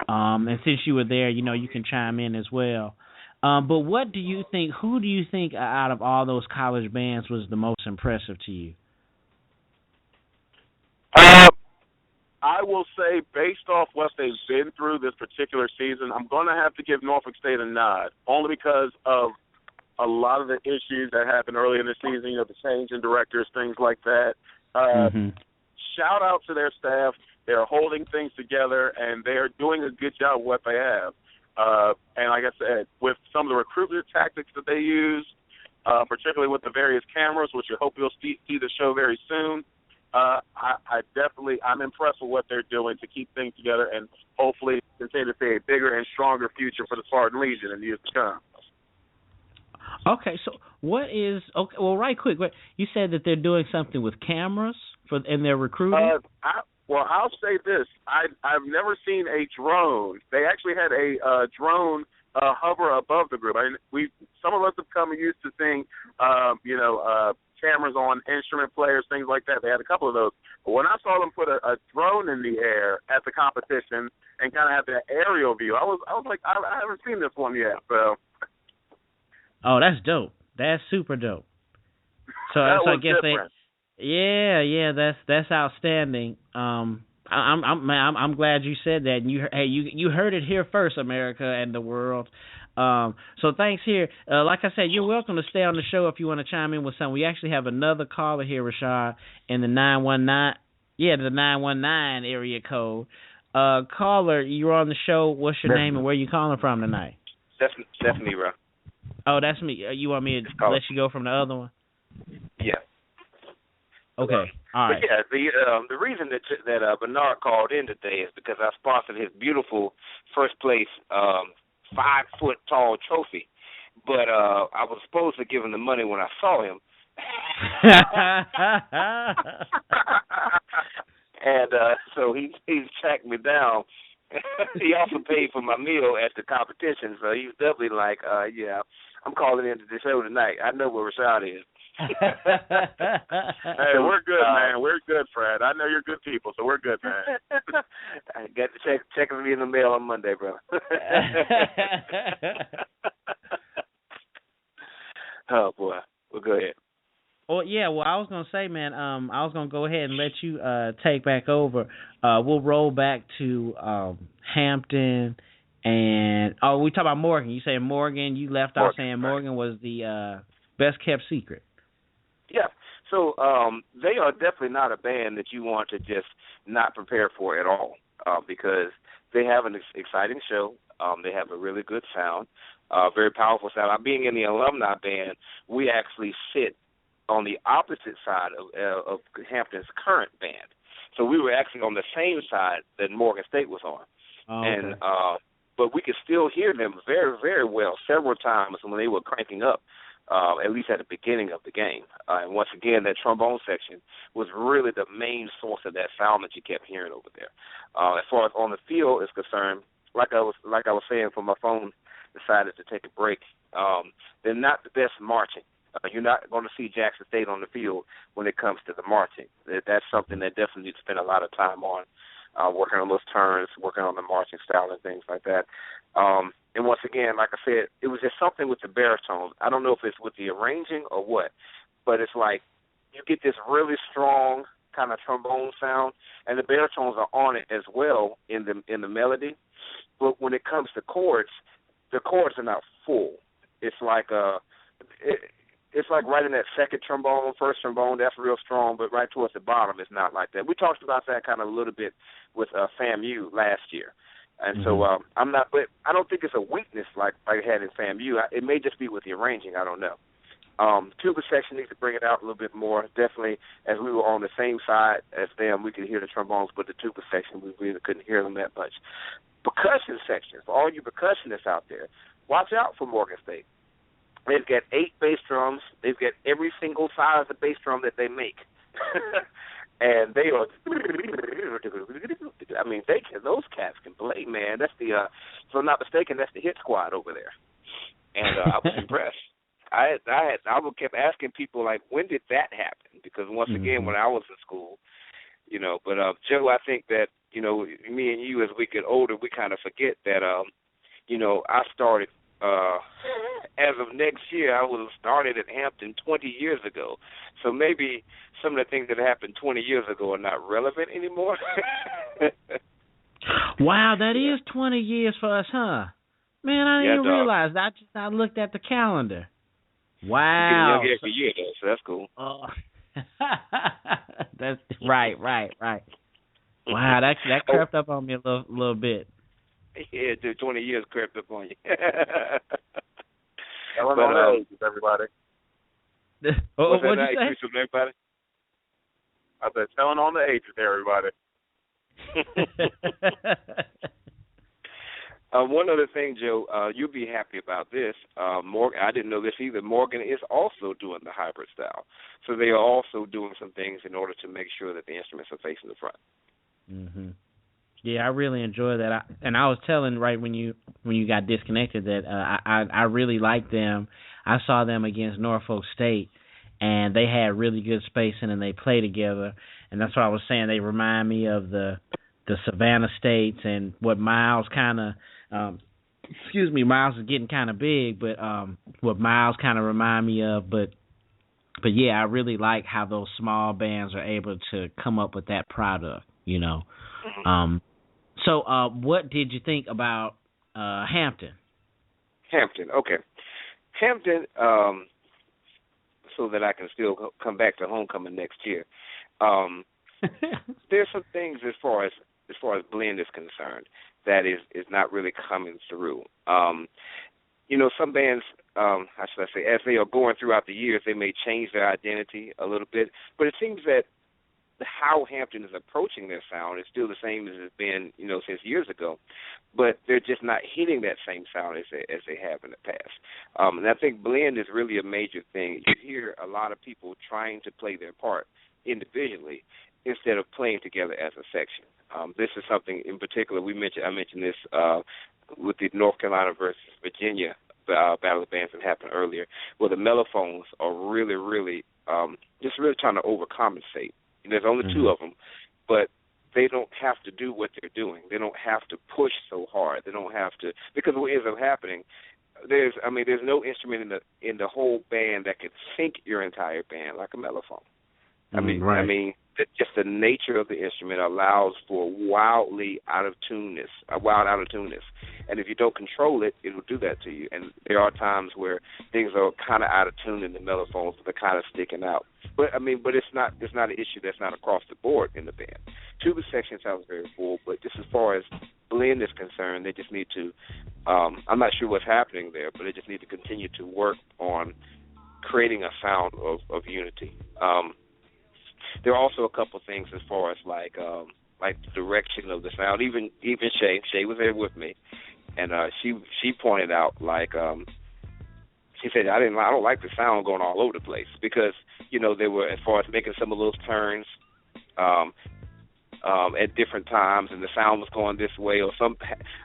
And since you were there, you know, you can chime in as well. But what do you think, who do you think out of all those college bands was the most impressive to you? I will say, based off what they've been through this particular season, I'm going to have to give Norfolk State a nod, only because of a lot of the issues that happened early in the season, you know, the change in directors, things like that. Shout out to their staff. They're holding things together, and they're doing a good job of what they have. And like I said, with some of the recruitment tactics that they use, particularly with the various cameras, which I hope you'll see the show very soon, I'm impressed with what they're doing to keep things together and hopefully continue to see a bigger and stronger future for the Spartan Legion in years to come. Okay, so right quick, you said that they're doing something with cameras in their recruiting? I'll say this. I've never seen a drone. They actually had a drone hover above the group. I mean, some of us have come used to seeing, cameras on instrument players, things like that. They had a couple of those. But when I saw them put a drone in the air at the competition and kind of have that aerial view, I was like, I haven't seen this one yet. So. Oh, that's dope. That's super dope. So that I was guess different. That's outstanding. I'm glad you said that. And you heard it here first, America and the world. So thanks here. Like I said, you're welcome to stay on the show if you want to chime in with something. We actually have another caller here, Rashad, in the 919 area code. Caller, you're on the show. What's your name and where you calling from tonight? That's me, bro. Oh, that's me. You want me to let you go from the other one? Yeah. Okay, all right. But yeah, the reason that Bernard called in today is because I sponsored his beautiful first place 5-foot tall trophy, but I was supposed to give him the money when I saw him. And so he's tracked me down. He also paid for my meal at the competition, so he was definitely like, yeah, I'm calling into the show tonight. I know where Rashad is. Hey, we're good, man. We're good, Fred. I know you're good people, so we're good, man. I got to check me in the mail on Monday, bro. Oh, boy. Well, go ahead. Well, yeah, I was going to say, man, I was going to go ahead and let you take back over. We'll roll back to Hampton and, we talk about Morgan. You say Morgan, you left off saying Morgan was the best-kept secret. Yeah, so they are definitely not a band that you want to just not prepare for at all because they have an exciting show. They have a really good sound, very powerful sound. Being in the alumni band, we actually sit on the opposite side of Hampton's current band. So we were actually on the same side that Morgan State was on. Oh, okay. And but we could still hear them very, very well several times when they were cranking up. At least at the beginning of the game. And once again, that trombone section was really the main source of that sound that you kept hearing over there. As far as on the field is concerned, like I was saying, when my phone decided to take a break, they're not the best marching. You're not going to see Jackson State on the field when it comes to the marching. That's something that definitely needs to spend a lot of time on, working on those turns, working on the marching style and things like that. And once again, like I said, it was just something with the baritones. I don't know if it's with the arranging or what, but it's like you get this really strong kind of trombone sound, and the baritones are on it as well in the melody. But when it comes to chords, the chords are not full. It's like it's like right in that second trombone, first trombone, that's real strong, but right towards the bottom, it's not like that. We talked about that kind of a little bit with FAMU last year. And so but I don't think it's a weakness like I had in FAMU. It may just be with the arranging. I don't know. Tuba section needs to bring it out a little bit more. Definitely, as we were on the same side as them, we could hear the trombones, but the tuba section, we really couldn't hear them that much. Percussion section, for all you percussionists out there, watch out for Morgan State. They've got 8 bass drums. They've got every single size of bass drum that they make. And they are, I mean, those cats can play, man. That's the, if I'm not mistaken, that's the hit squad over there. And I was impressed. I kept asking people, like, when did that happen? Because once again, when I was in school, but Joe, I think that, me and you, as we get older, we kind of forget that, I started, as of next year, I would have started at Hampton 20 years ago. So maybe some of the things that happened 20 years ago are not relevant anymore. Wow, that is 20 years for us, huh? Man, I didn't even realize. I looked at the calendar. Wow. You're getting younger every year, though, so that's cool. Oh. That's right. Wow, that crept up on me a little bit. Yeah, dude, 20 years crept up on you. Telling on the ages, everybody. What'd you say? Everybody? I said, telling on the ages, everybody. One other thing, Joe, you'll be happy about this. Morgan, I didn't know this either. Morgan is also doing the hybrid style. So they are also doing some things in order to make sure that the instruments are facing the front. Mm-hmm. Yeah, I really enjoy that. I was telling right when you got disconnected that I really liked them. I saw them against Norfolk State, and they had really good spacing, and they play together. And that's what I was saying. They remind me of the Savannah States and what Miles kind of Miles is getting kind of big, but what Miles kind of remind me of. But yeah, I really like how those small bands are able to come up with that product, So what did you think about Hampton? Hampton, okay. Hampton, so that I can still come back to homecoming next year. There's some things as far as blend is concerned that is not really coming through. some bands, how should I say, as they are going throughout the years, they may change their identity a little bit. But it seems that how Hampton is approaching their sound is still the same as it's been, since years ago. But they're just not hitting that same sound as they have in the past. And I think blend is really a major thing. You hear a lot of people trying to play their part individually instead of playing together as a section. This is something in particular I mentioned this with the North Carolina versus Virginia Battle of Bands that happened earlier, where the mellophones are really, really just really trying to overcompensate. There's only two of them, but they don't have to do what they're doing. They don't have to push so hard. They don't have to, because what ends up happening, there's no instrument in the whole band that can sync your entire band like a mellophone. Right. Just the nature of the instrument allows for wild out of tuneness. And if you don't control it, it'll do that to you. And there are times where things are kind of out of tune in the mellophones, but they're kind of sticking out. But it's not an issue that's not across the board in the band. Tuba section sounds very full, but just as far as blend is concerned, they just need to. I'm not sure what's happening there, but they just need to continue to work on creating a sound of unity. There are also a couple things as far as like the direction of the sound. Even Shay was there with me, and she pointed out she said I don't like the sound going all over the place, because they were, as far as making some of those turns at different times, and the sound was going this way, or some,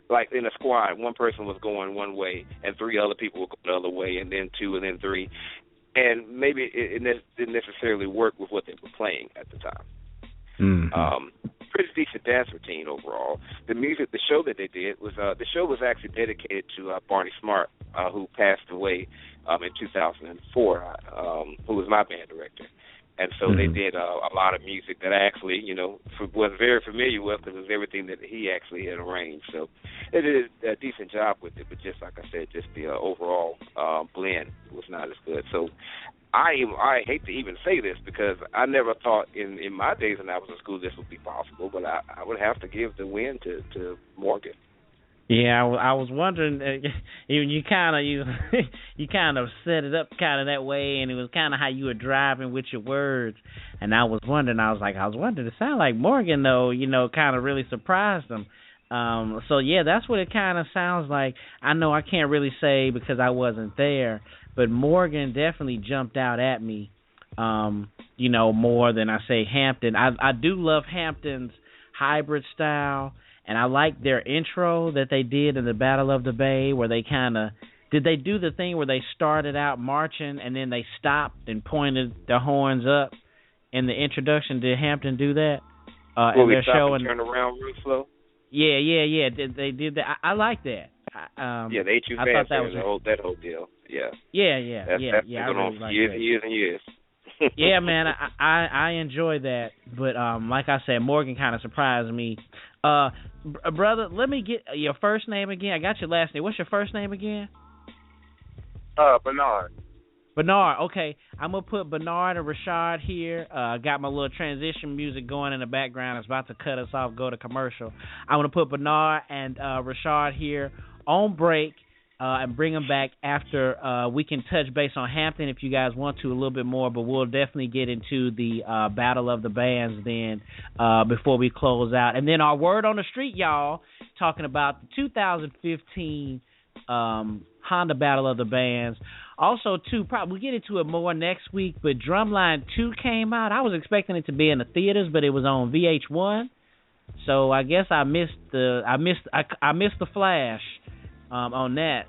like in a squad, one person was going one way and three other people were going the other way, and then two and then three. And maybe it didn't necessarily work with what they were playing at the time. Pretty decent dance routine overall. The show that they did was actually dedicated to Barney Smart, who passed away in 2004, who was my band director. And so they did a lot of music that I actually, was very familiar with, because it was everything that he actually had arranged. So they did a decent job with it, but just like I said, just the overall blend was not as good. So I hate to even say this, because I never thought in my days when I was in school this would be possible, but I would have to give the win to Morgan. Yeah, I was wondering. You kind of set it up kind of that way, and it was kind of how you were driving with your words. And I was wondering. It sounded like Morgan, though. Kind of really surprised them. So yeah, that's what it kind of sounds like. I know I can't really say because I wasn't there, but Morgan definitely jumped out at me. More than I say Hampton. I do love Hampton's hybrid style. And I like their intro that they did in the Battle of the Bay, where they did they do the thing where they started out marching and then they stopped and pointed their horns up in the introduction? Did Hampton do that? In their show and turn around real slow? Yeah. They did that. I like that. The HU fans, that whole deal. Yeah. Yeah. That's been on for years and years. Yeah, man, I enjoy that. But like I said, Morgan kind of surprised me. Brother, let me get your first name again. I got your last name. What's your first name again? Bernard. Bernard, okay. I'm going to put Bernard and Rashad here. Got my little transition music going in the background. It's about to cut us off, go to commercial. I'm going to put Bernard and Rashad here on break. And bring them back after we can touch base on Hampton if you guys want to a little bit more, but we'll definitely get into the Battle of the Bands then before we close out. And then our word on the street, y'all, talking about the 2015 Honda Battle of the Bands. Also, too, probably we'll get into it more next week, but Drumline 2 came out. I was expecting it to be in the theaters, but it was on VH1. So I guess I missed the the flash on that.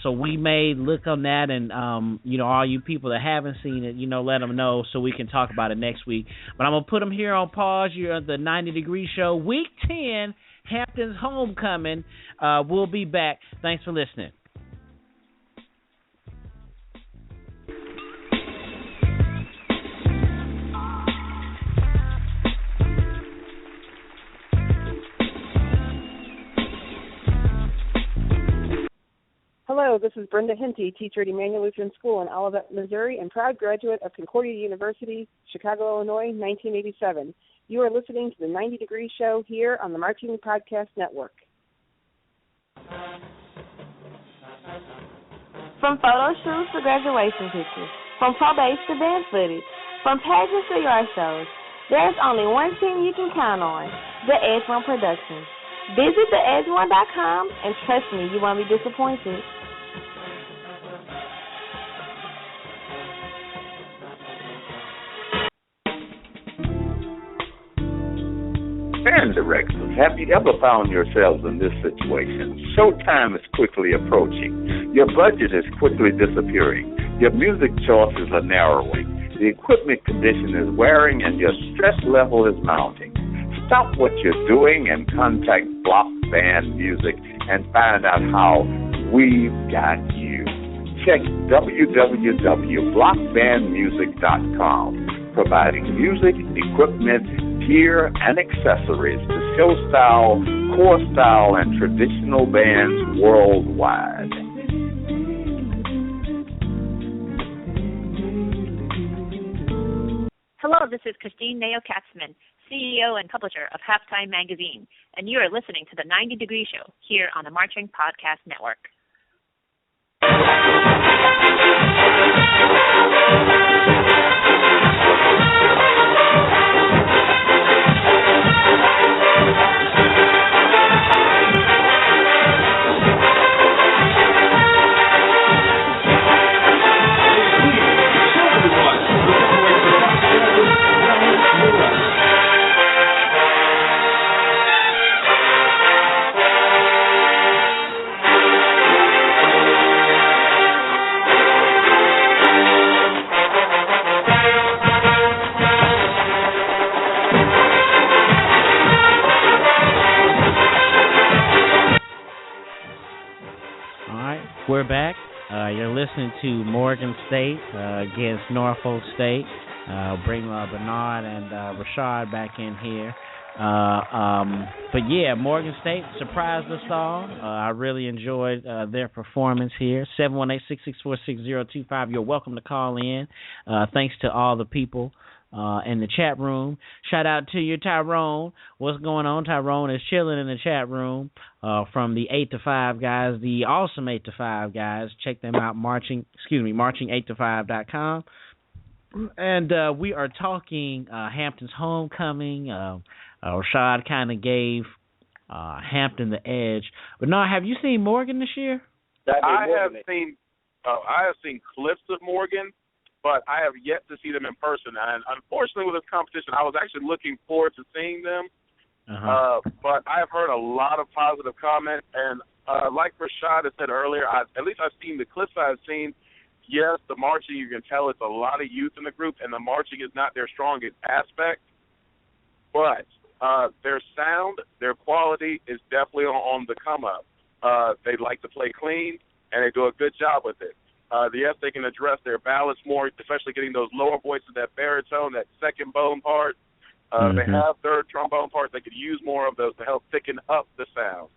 So we may look on that, and all you people that haven't seen it, let them know so we can talk about it next week. But I'm gonna put them here on pause. You're at the 90 Degree Show, Week 10, Hampton's Homecoming. We'll be back. Thanks for listening. Hello, this is Brenda Henty, teacher at Emmanuel Lutheran School in Olivet, Missouri, and proud graduate of Concordia University, Chicago, Illinois, 1987. You are listening to the 90 Degree Show here on the Marching Podcast Network. From photo shoots to graduation pictures, from probates to band footage, from pageants to yard shows, there's only one team you can count on, the Edge1 Productions. Visit theedge1.com and trust me, you won't be disappointed. Band directors, have you ever found yourselves in this situation? Showtime is quickly approaching. Your budget is quickly disappearing. Your music choices are narrowing. The equipment condition is wearing and your stress level is mounting. Stop what you're doing and contact Block Band Music and find out how we've got you. Check www.blockbandmusic.com, providing music, equipment, gear, and accessories to show style, core style, and traditional bands worldwide. Hello, this is Christine Nayo-Katzman, CEO and publisher of Halftime Magazine, and you are listening to the 90 Degree Show here on the Marching Podcast Network. We're back. You're listening to Morgan State against Norfolk State. Bring Bernard and Rashad back in here. But yeah, Morgan State surprised us all. I really enjoyed their performance here. 718-664-6025. You're welcome to call in. Thanks to all the people in the chat room. Shout out to you, Tyrone. What's going on? Tyrone is chilling in the chat room from the 8 to 5 guys, the awesome 8 to 5 guys. Check them out, marching8to5.com. And we are talking Hampton's homecoming. Rashad kind of gave Hampton the edge. But no, have you seen Morgan this year? I have seen clips of Morgan, but I have yet to see them in person. And unfortunately, with this competition, I was actually looking forward to seeing them. But I've heard a lot of positive comments. And like Rashad had said earlier, at least I've seen the clips I've seen. Yes, the marching, you can tell it's a lot of youth in the group, and the marching is not their strongest aspect. But their sound, their quality is definitely on the come-up. They like to play clean, and they do a good job with it. Yes, they can address their balance more, especially getting those lower voices, that baritone, that second bone part. They have third trombone parts. They could use more of those to help thicken up the sound.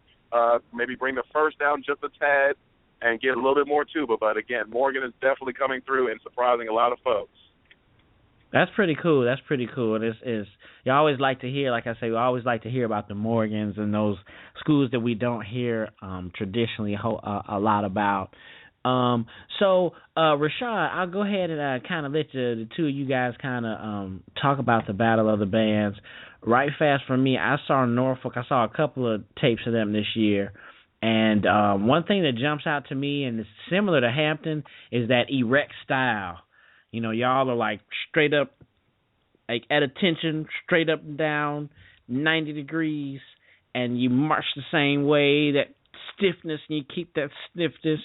Maybe bring the first down just a tad and get a little bit more tuba. But, again, Morgan is definitely coming through and surprising a lot of folks. That's pretty cool. That's pretty cool. You always like to hear, like I say, we always like to hear about the Morgans and those schools that we don't hear traditionally a lot about. So, Rashad, I'll go ahead and kind of let the two of you guys kind of talk about the Battle of the Bands. Right fast for me, I saw Norfolk. I saw a couple of tapes of them this year. And one thing that jumps out to me, and it's similar to Hampton, is that erect style. You know, y'all are like straight up, like at attention, straight up and down, 90 degrees, and you march the same way, that stiffness, and you keep that stiffness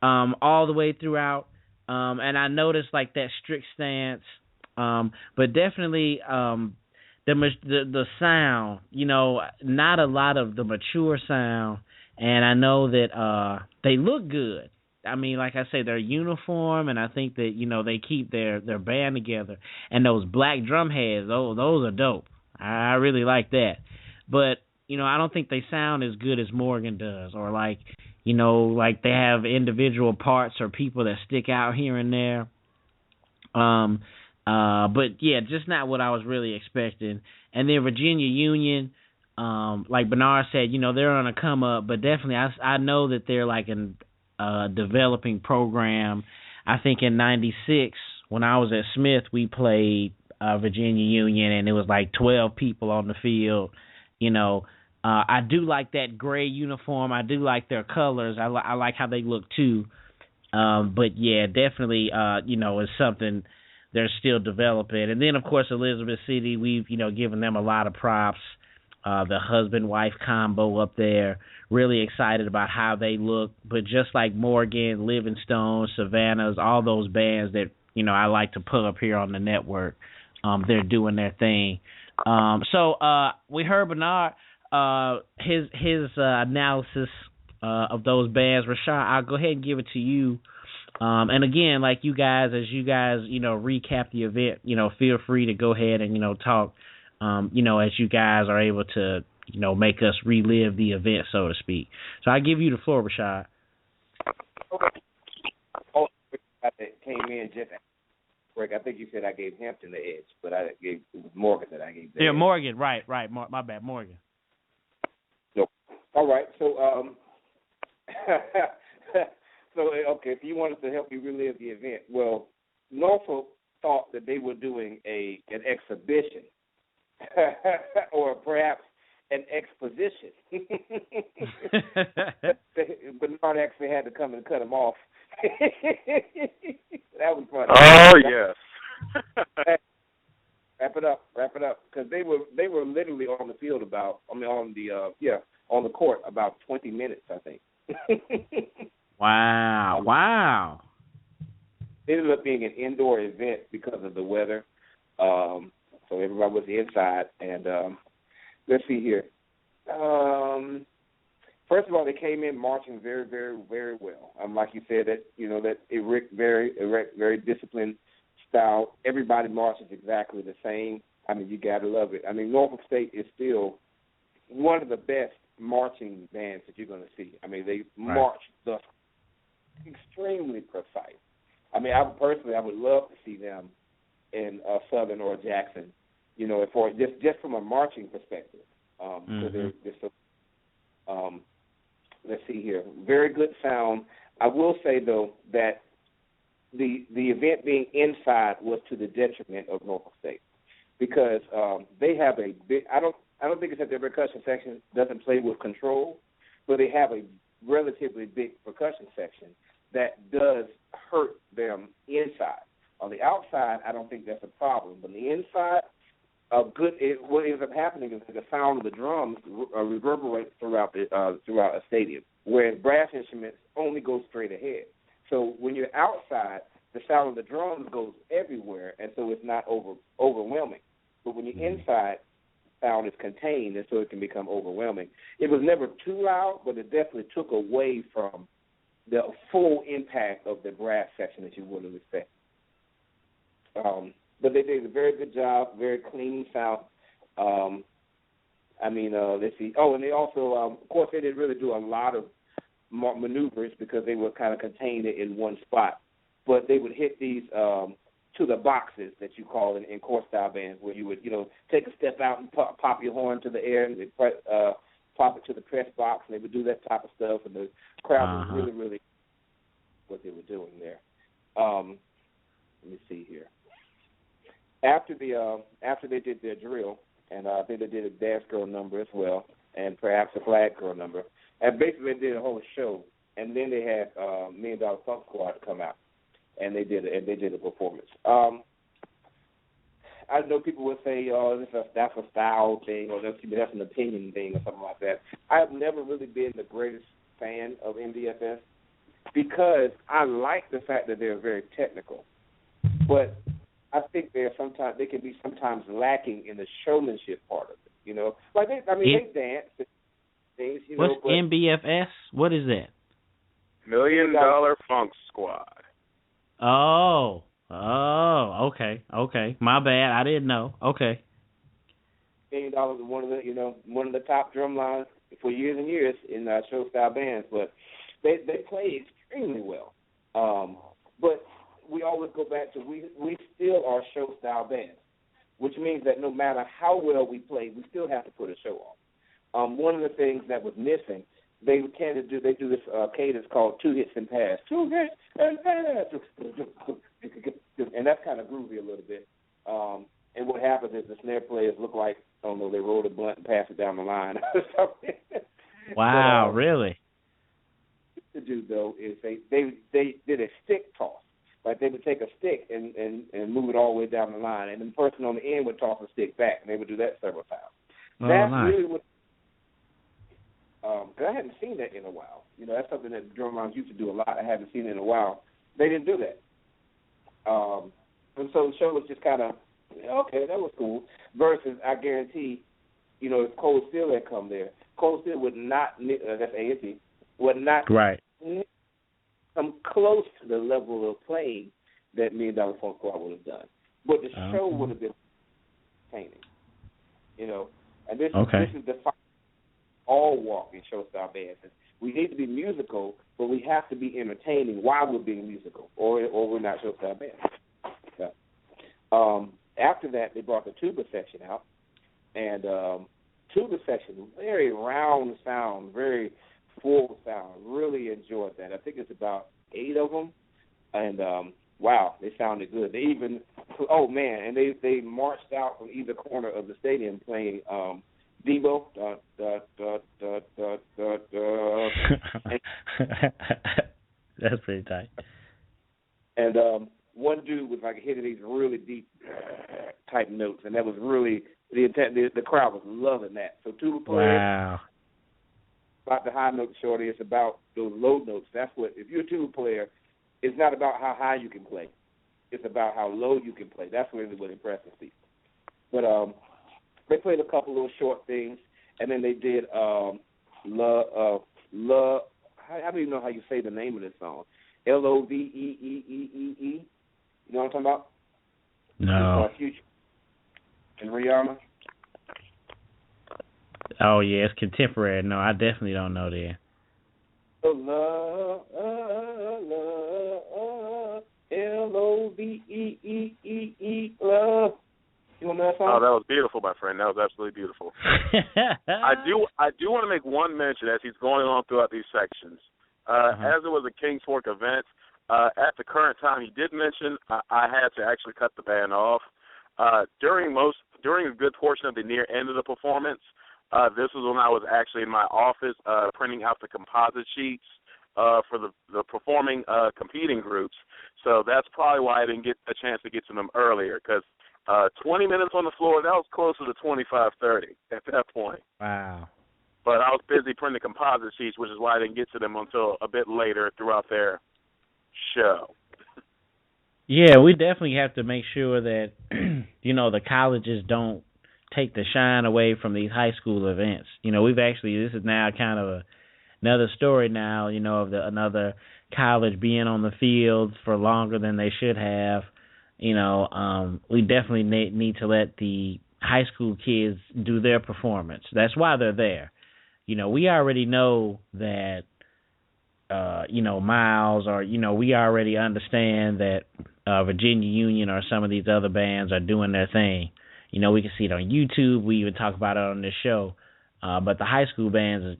all the way throughout. And I noticed like that strict stance, but definitely the sound, you know, not a lot of the mature sound. And I know that they look good. I mean, like I say, they're uniform, and I think that, you know, they keep their band together. And those black drum heads, those are dope. I really like that. But, you know, I don't think they sound as good as Morgan does, or like, you know, like they have individual parts or people that stick out here and there. But, yeah, just not what I was really expecting. And then Virginia Union, like Bernard said, you know, they're on a come up, but definitely I know that they're like developing program. I think in '96 when I was at Smith, we played Virginia Union, and it was like 12 people on the field. I do like that gray uniform. I do like their colors. I like how they look too. But yeah, definitely, it's something they're still developing. And then of course Elizabeth City, we've given them a lot of props. The husband-wife combo up there, really excited about how they look. But just like Morgan, Livingstone, Savannah's, all those bands that I like to put up here on the network, they're doing their thing. So we heard Bernard. His analysis of those bands. Rashad, I'll go ahead and give it to you. And again, like as you guys, recap the event, feel free to go ahead and, talk, as you guys are able to, make us relive the event, so to speak. So I give you the floor, Rashad. Okay. Oh, I came in just break. I think you said I gave Hampton the edge, but it was Morgan that I gave the edge. Morgan, right. My bad, Morgan. No. All right. So, if you wanted to help me relive the event, well, Norfolk thought that they were doing an exhibition, or perhaps an exposition. Bernard actually had to come and cut him off. That was funny. Oh yes. Wrap it up, because they were literally on the field on the court about 20 minutes, I think. Wow. It ended up being an indoor event because of the weather. So everybody was inside, and let's see here. First of all, they came in marching very, very, very well. Like you said, that very disciplined style. Everybody marches exactly the same. You gotta love it. Norfolk State is still one of the best marching bands that you're gonna see. They march extremely precise. I would love to see them in Southern or Jackson, for just from a marching perspective. They're so, let's see here, very good sound. I will say though that the event being inside was to the detriment of Norfolk State, because they have a big. I don't think it's that their percussion section doesn't play with control, but they have a relatively big percussion section that does hurt them inside. On the outside, I don't think that's a problem, but on the inside, what ends up happening is that the sound of the drums reverberates throughout a stadium, whereas brass instruments only go straight ahead. So when you're outside, the sound of the drums goes everywhere, and so it's not overwhelming. But when you're inside, sound is contained, and so it can become overwhelming. It was never too loud, but it definitely took away from the full impact of the brass section that you would have expected. But they did a very good job, very clean sound. Let's see. Oh, and they also, of course, they didn't really do a lot of maneuvers because they were kind of contained in one spot. But they would hit these to the boxes that you call in court-style bands, where you would, take a step out and pop your horn to the air and pop it to the press box, and they would do that type of stuff, and the crowd was really, really what they were doing there. Let me see here. After they did their drill, and I think they did a dance girl number as well, and perhaps a flag girl number, and basically they did a whole show, and then they had $1 Million Funk Squad come out, and they did a performance. I know people would say, that's a style thing, or that's an opinion thing, or something like that. I have never really been the greatest fan of MDFS because I like the fact that they're very technical, but I think they can be sometimes lacking in the showmanship part of it. Like they dance and things. What's MBFS? What is that? $1 Million Funk Squad. Oh, okay. My bad. I didn't know. Okay. $1 million is one of the top drum lines for years and years in show style bands, but they play extremely well. But we always go back to we still are show style bands, which means that no matter how well we play, we still have to put a show on. One of the things that was missing they do this cadence called 2 hits and pass. 2 hits and pass. And that's kind of groovy a little bit. And what happens is the snare players look like, I don't know, they roll the blunt and pass it down the line. Wow, but, really? What to do, though, is they did a stick toss. Like they would take a stick and move it all the way down the line, and the person on the end would toss a stick back, and they would do that several times. Oh, That's nice. really what. Because I hadn't seen that in a while. You know, that's something that drumlines used to do a lot. I haven't seen it in a while. They didn't do that. And so the show was just kind of, okay, that was cool. Versus, I guarantee, you know, if Cold Steel had come there, Cold Steel would not, that's A&T, would not right. come close to the level of playing that $1 Million Phone Squad would have done. But the show would have been entertaining, you know. And this is the all walking show-style bands. We need to be musical, but we have to be entertaining while we're being musical, or we're not show-style bands. Okay. After that, they brought the tuba section out, and tuba section, very round sound, very full sound. Really enjoyed that. I think it's about 8 of them, and wow, they sounded good. They even, and they marched out from either corner of the stadium playing Debo. That's pretty tight. And one dude was like hitting these really deep type notes, and that was really the crowd was loving that. So tuba players, wow. About the high note, shorty. It's about those low notes. That's what. If you're a tuba player, it's not about how high you can play. It's about how low you can play. That's really what impresses people. But they played a couple little short things, and then they did How do you know how you say the name of this song? Loveeee. You know what I'm talking about? No. Future and Rihanna. Oh yeah, it's contemporary. No, I definitely don't know that. Love, Loveeee, love. You know that song? Oh, that was beautiful, my friend. That was absolutely beautiful. I do want to make one mention as he's going on throughout these sections. As it was a Kings Fork event, at the current time, he did mention I had to actually cut the band off. During a good portion of the near end of the performance, this was when I was actually in my office printing out the composite sheets for the performing competing groups. So that's probably why I didn't get a chance to get to them earlier, because 20 minutes on the floor, that was closer to 25-30 at that point. Wow. But I was busy printing composite sheets, which is why I didn't get to them until a bit later throughout their show. Yeah, we definitely have to make sure that, the colleges don't take the shine away from these high school events. This is now kind of another story now, of another college being on the field for longer than they should have. We definitely need to let the high school kids do their performance. That's why they're there. We already know that, Miles, or, we already understand that Virginia Union or some of these other bands are doing their thing. We can see it on YouTube. We even talk about it on this show. But the high school bands is,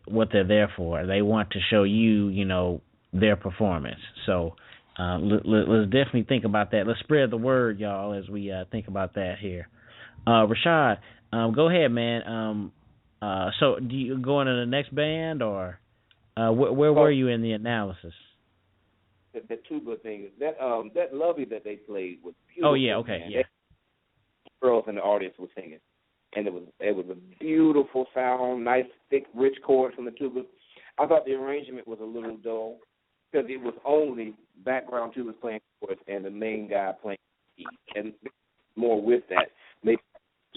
what they're there for. They want to show you, their performance. So let's definitely think about that. Let's spread the word, y'all, as we think about that here. Rashad, go ahead, man. So do you go into the next band, or where were you in the analysis? The tuba thing, that Lovey that they played was beautiful. Oh yeah, okay, man. yeah. Girls in the audience were singing, and it was a beautiful sound, nice thick rich chords from the tuba. I thought the arrangement was a little dull because it was only background tubas playing chords and the main guy playing keys, and more with that, maybe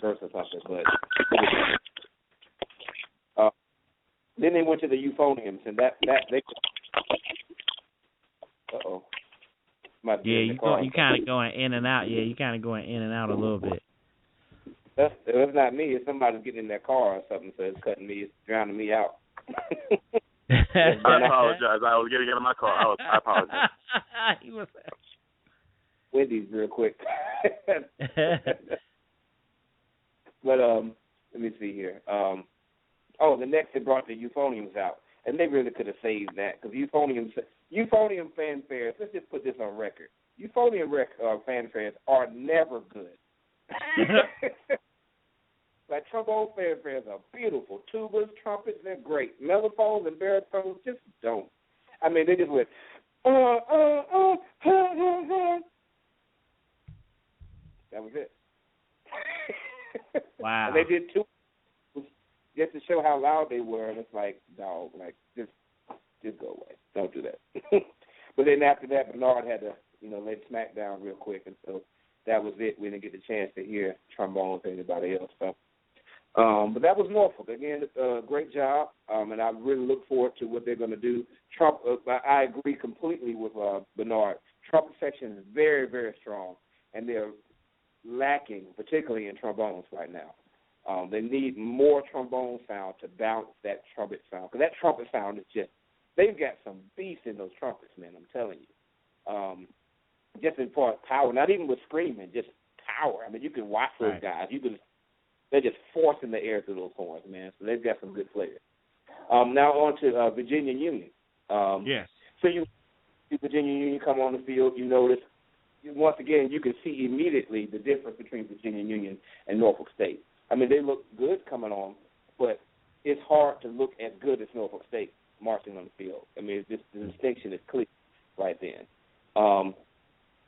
verse or something. But then they went to the euphoniums, and that they. Yeah, you kind of going in and out. Yeah, you kind of going in and out a little bit. That's not me. It's somebody getting in their car or something, so it's cutting me, it's drowning me out. I apologize. I was getting out of my car. I apologize. He was Wendy's real quick. But let me see here. The next they brought the euphoniums out, And they really could have saved that because euphonium fanfares, let's just put this on record. Euphonium fanfares are never good. Like trombone fanfares are beautiful. Tubas, trumpets, they're great. Mellophones and baritones just don't. I mean, they just went, That was it. Wow. And they did two just to show how loud they were, and it's like, dog, like, just go away. Don't do that. But then after that, Bernard had to, lay smack down real quick, and so that was it. We didn't get the chance to hear trombones or anybody else. So, but that was Norfolk. Again, great job, and I really look forward to what they're going to do. I agree completely with Bernard. Trumpet section is very, very strong, and they're lacking, particularly in trombones right now. They need more trombone sound to balance that trumpet sound, because that trumpet sound is just, they've got some beast in those trumpets, man, I'm telling you. Just as far as power, not even with screaming, just power. I mean, you can watch those guys. They're just forcing the air through those horns, man. So they've got some good players. Now on to Virginia Union. Yes. So you see Virginia Union come on the field, you notice, once again, you can see immediately the difference between Virginia Union and Norfolk State. I mean, they look good coming on, but it's hard to look as good as Norfolk State marching on the field. I mean, the distinction is clear right then.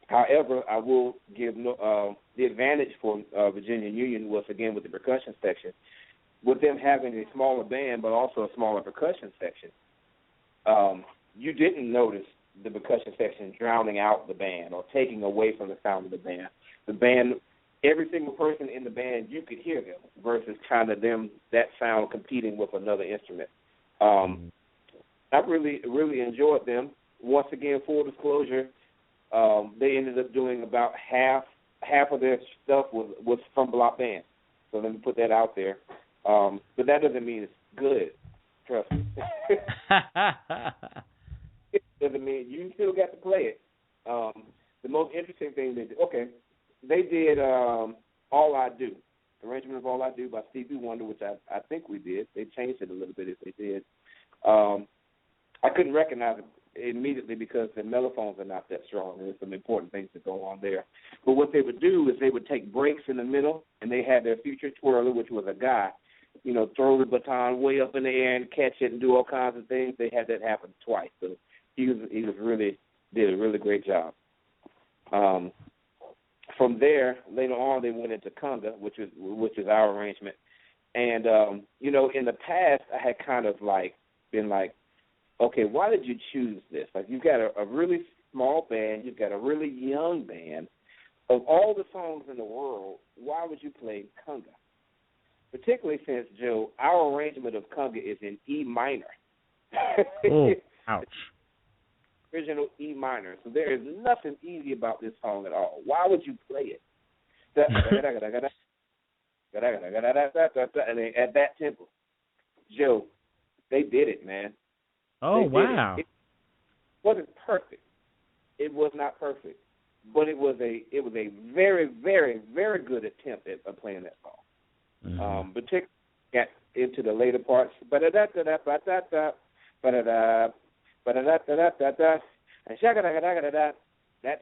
However, I will give the advantage for Virginia Union was, again, with the percussion section. With them having a smaller band but also a smaller percussion section, you didn't notice the percussion section drowning out the band or taking away from the sound of the band. The band, every single person in the band, you could hear them versus kind of that sound competing with another instrument. I really, really enjoyed them. Once again, full disclosure, they ended up doing about half of their stuff was from block band. So let me put that out there. But that doesn't mean it's good. Trust me. It doesn't mean you still got to play it. The most interesting thing they did All I Do, arrangement of All I Do by Stevie Wonder, which I think we did. They changed it a little bit if they did. I couldn't recognize it immediately because the mellophones are not that strong. There's some important things that go on there. But what they would do is they would take breaks in the middle, and they had their featured twirler, which was a guy, throw the baton way up in the air and catch it and do all kinds of things. They had that happen twice. So he did a really great job. From there, later on, they went into conga, which is our arrangement. And in the past, I had kind of been like, okay, why did you choose this? Like, you've got a really small band, you've got a really young band. Of all the songs in the world, why would you play conga? Particularly since, Joe, our arrangement of conga is in E minor. Oh, ouch. Original E minor. So there is nothing easy about this song at all. Why would you play it? And at that tempo. Joe, they did it, man. Oh, wow. It wasn't perfect. It was not perfect. But it was a very, very, very good attempt at playing that song. Mm-hmm. Particularly got into the later parts. And that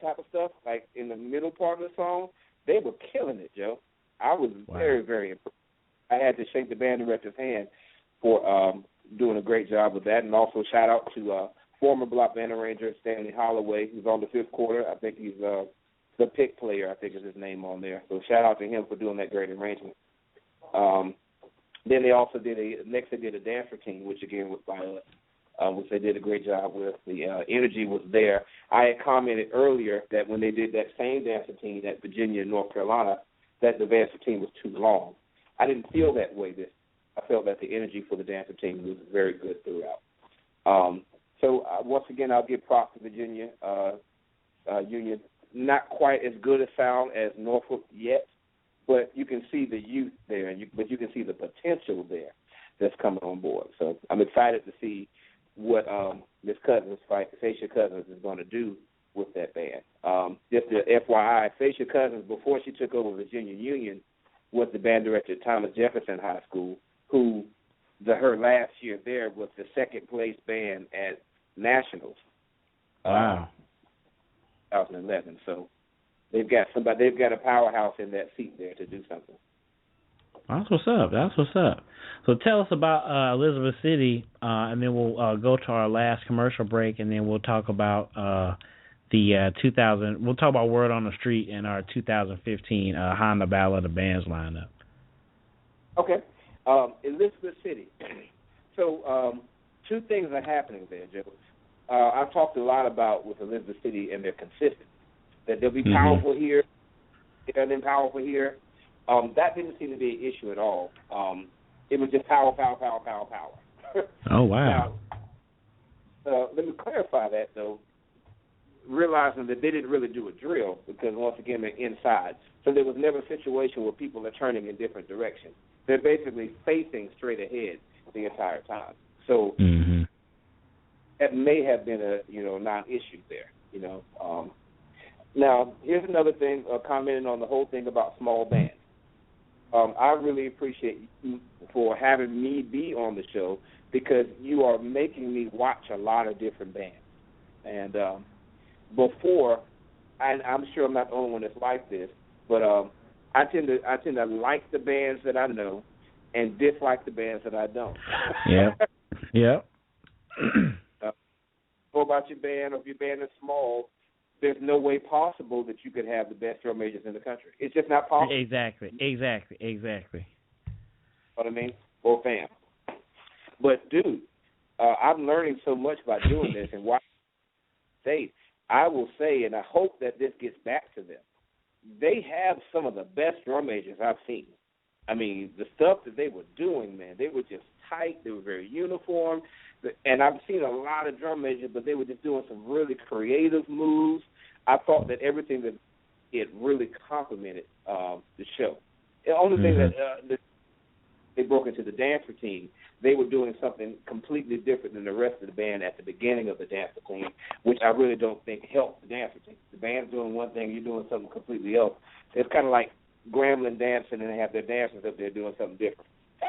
type of stuff, like in the middle part of the song, they were killing it, Joe. I was very, very impressed. I had to shake the band director's hand for doing a great job with that, and also shout out to former block band arranger Stanley Holloway, who's on the fifth quarter. I think he's the pick player, I think is his name on there. So shout out to him for doing that great arrangement. Then they also did a dance routine, which again was by us, which they did a great job with. The energy was there. I had commented earlier that when they did that same dance routine at Virginia and North Carolina, that the dance routine was too long. I didn't feel that way I felt that the energy for the dance routine was very good throughout. So once again, I'll give props to Virginia Union. Not quite as good a sound as Norfolk yet, but you can see the youth there, but you can see the potential there that's coming on board. So I'm excited to see what Miss Cousins, Facia Cousins, is going to do with that band. Just the FYI, Facia Cousins, before she took over Virginia Union, was the band director at Thomas Jefferson High School, who her last year there was the second place band at Nationals. Wow. 2011. So they've got a powerhouse in that seat there to do something. That's what's up. So tell us about Elizabeth City, and then we'll go to our last commercial break, and then we'll talk about we'll talk about Word on the Street and our 2015 Honda Battle of the Bands lineup. Okay. Elizabeth City. So two things are happening there, Joe. I've talked a lot about with Elizabeth City and their consistency, that they'll be powerful here, and then powerful here. That didn't seem to be an issue at all. It was just power. Oh, wow. Now, let me clarify that, though, realizing that they didn't really do a drill because, once again, they're inside. So there was never a situation where people are turning in different directions. They're basically facing straight ahead the entire time. So that may have been a non-issue there. Now, here's another thing, commenting on the whole thing about small bands. I really appreciate you for having me be on the show because you are making me watch a lot of different bands. And before, and I'm sure I'm not the only one that's like this, but I tend to like the bands that I know and dislike the bands that I don't. Yeah. Go about your band, or if your band is small, there's no way possible that you could have the best drum majors in the country. It's just not possible. Exactly. You know what I mean? Or fam. But, dude, I'm learning so much by doing this and watching states. I will say, and I hope that this gets back to them, they have some of the best drum majors I've seen. I mean, the stuff that they were doing, man, they were just tight. They were very uniform. And I've seen a lot of drum majors, but they were just doing some really creative moves. I thought that everything that it really complemented the show. The only thing that they broke into the dance routine, they were doing something completely different than the rest of the band at the beginning of the dance routine, which I really don't think helped the dance routine. The band's doing one thing, you're doing something completely else. It's kind of like Gremlin dancing and they have their dancers up there doing something different.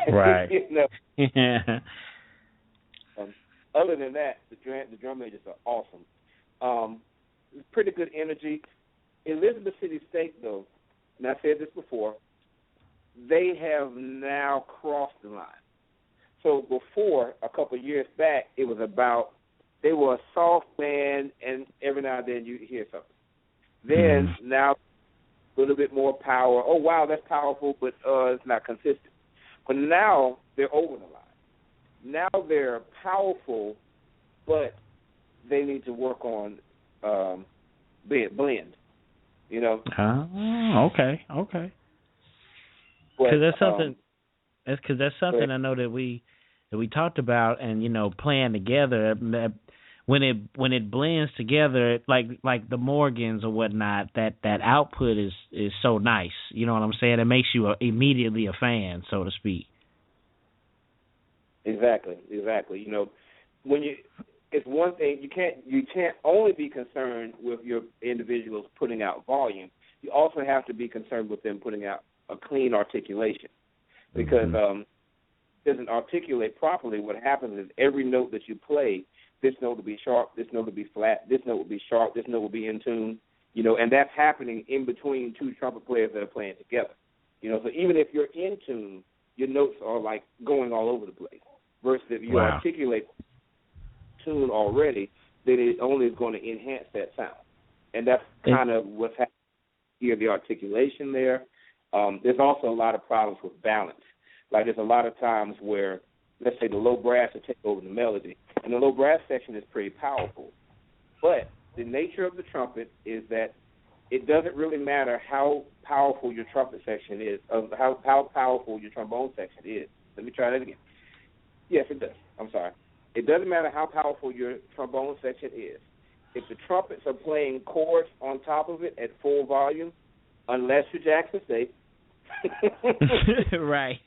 Right. Other than that, the drum majors are awesome. Pretty good energy. Elizabeth City State, though, and I said this before, they have now crossed the line. So before, a couple of years back, it was about they were a soft band, and every now and then you hear something. Then now a little bit more power. Oh, wow, that's powerful, but it's not consistent. But now they're over the line. Now they're powerful, but they need to work on blend. Okay. Because that's something. That's something I know that we talked about, and playing together. When it blends together, like the Morgans or whatnot, that output is so nice. You know what I'm saying? It makes you immediately a fan, so to speak. Exactly. When it's one thing you can't only be concerned with your individuals putting out volume. You also have to be concerned with them putting out a clean articulation, because doesn't articulate properly. What happens is every note that you play, this note will be sharp, this note will be flat, this note will be sharp, this note will be in tune. And that's happening in between two trumpet players that are playing together. So even if you're in tune, your notes are like going all over the place. Versus if you articulate tune already, then it only is going to enhance that sound. And that's kind of what's happening here, the articulation there. There's also a lot of problems with balance. Like there's a lot of times where, let's say, the low brass will take over the melody, and the low brass section is pretty powerful. But the nature of the trumpet is that it doesn't really matter how powerful your trumpet section is, how powerful your trombone section is. Let me try that again. Yes, it does. I'm sorry. It doesn't matter how powerful your trombone section is. If the trumpets are playing chords on top of it at full volume, unless you're Jackson State, right,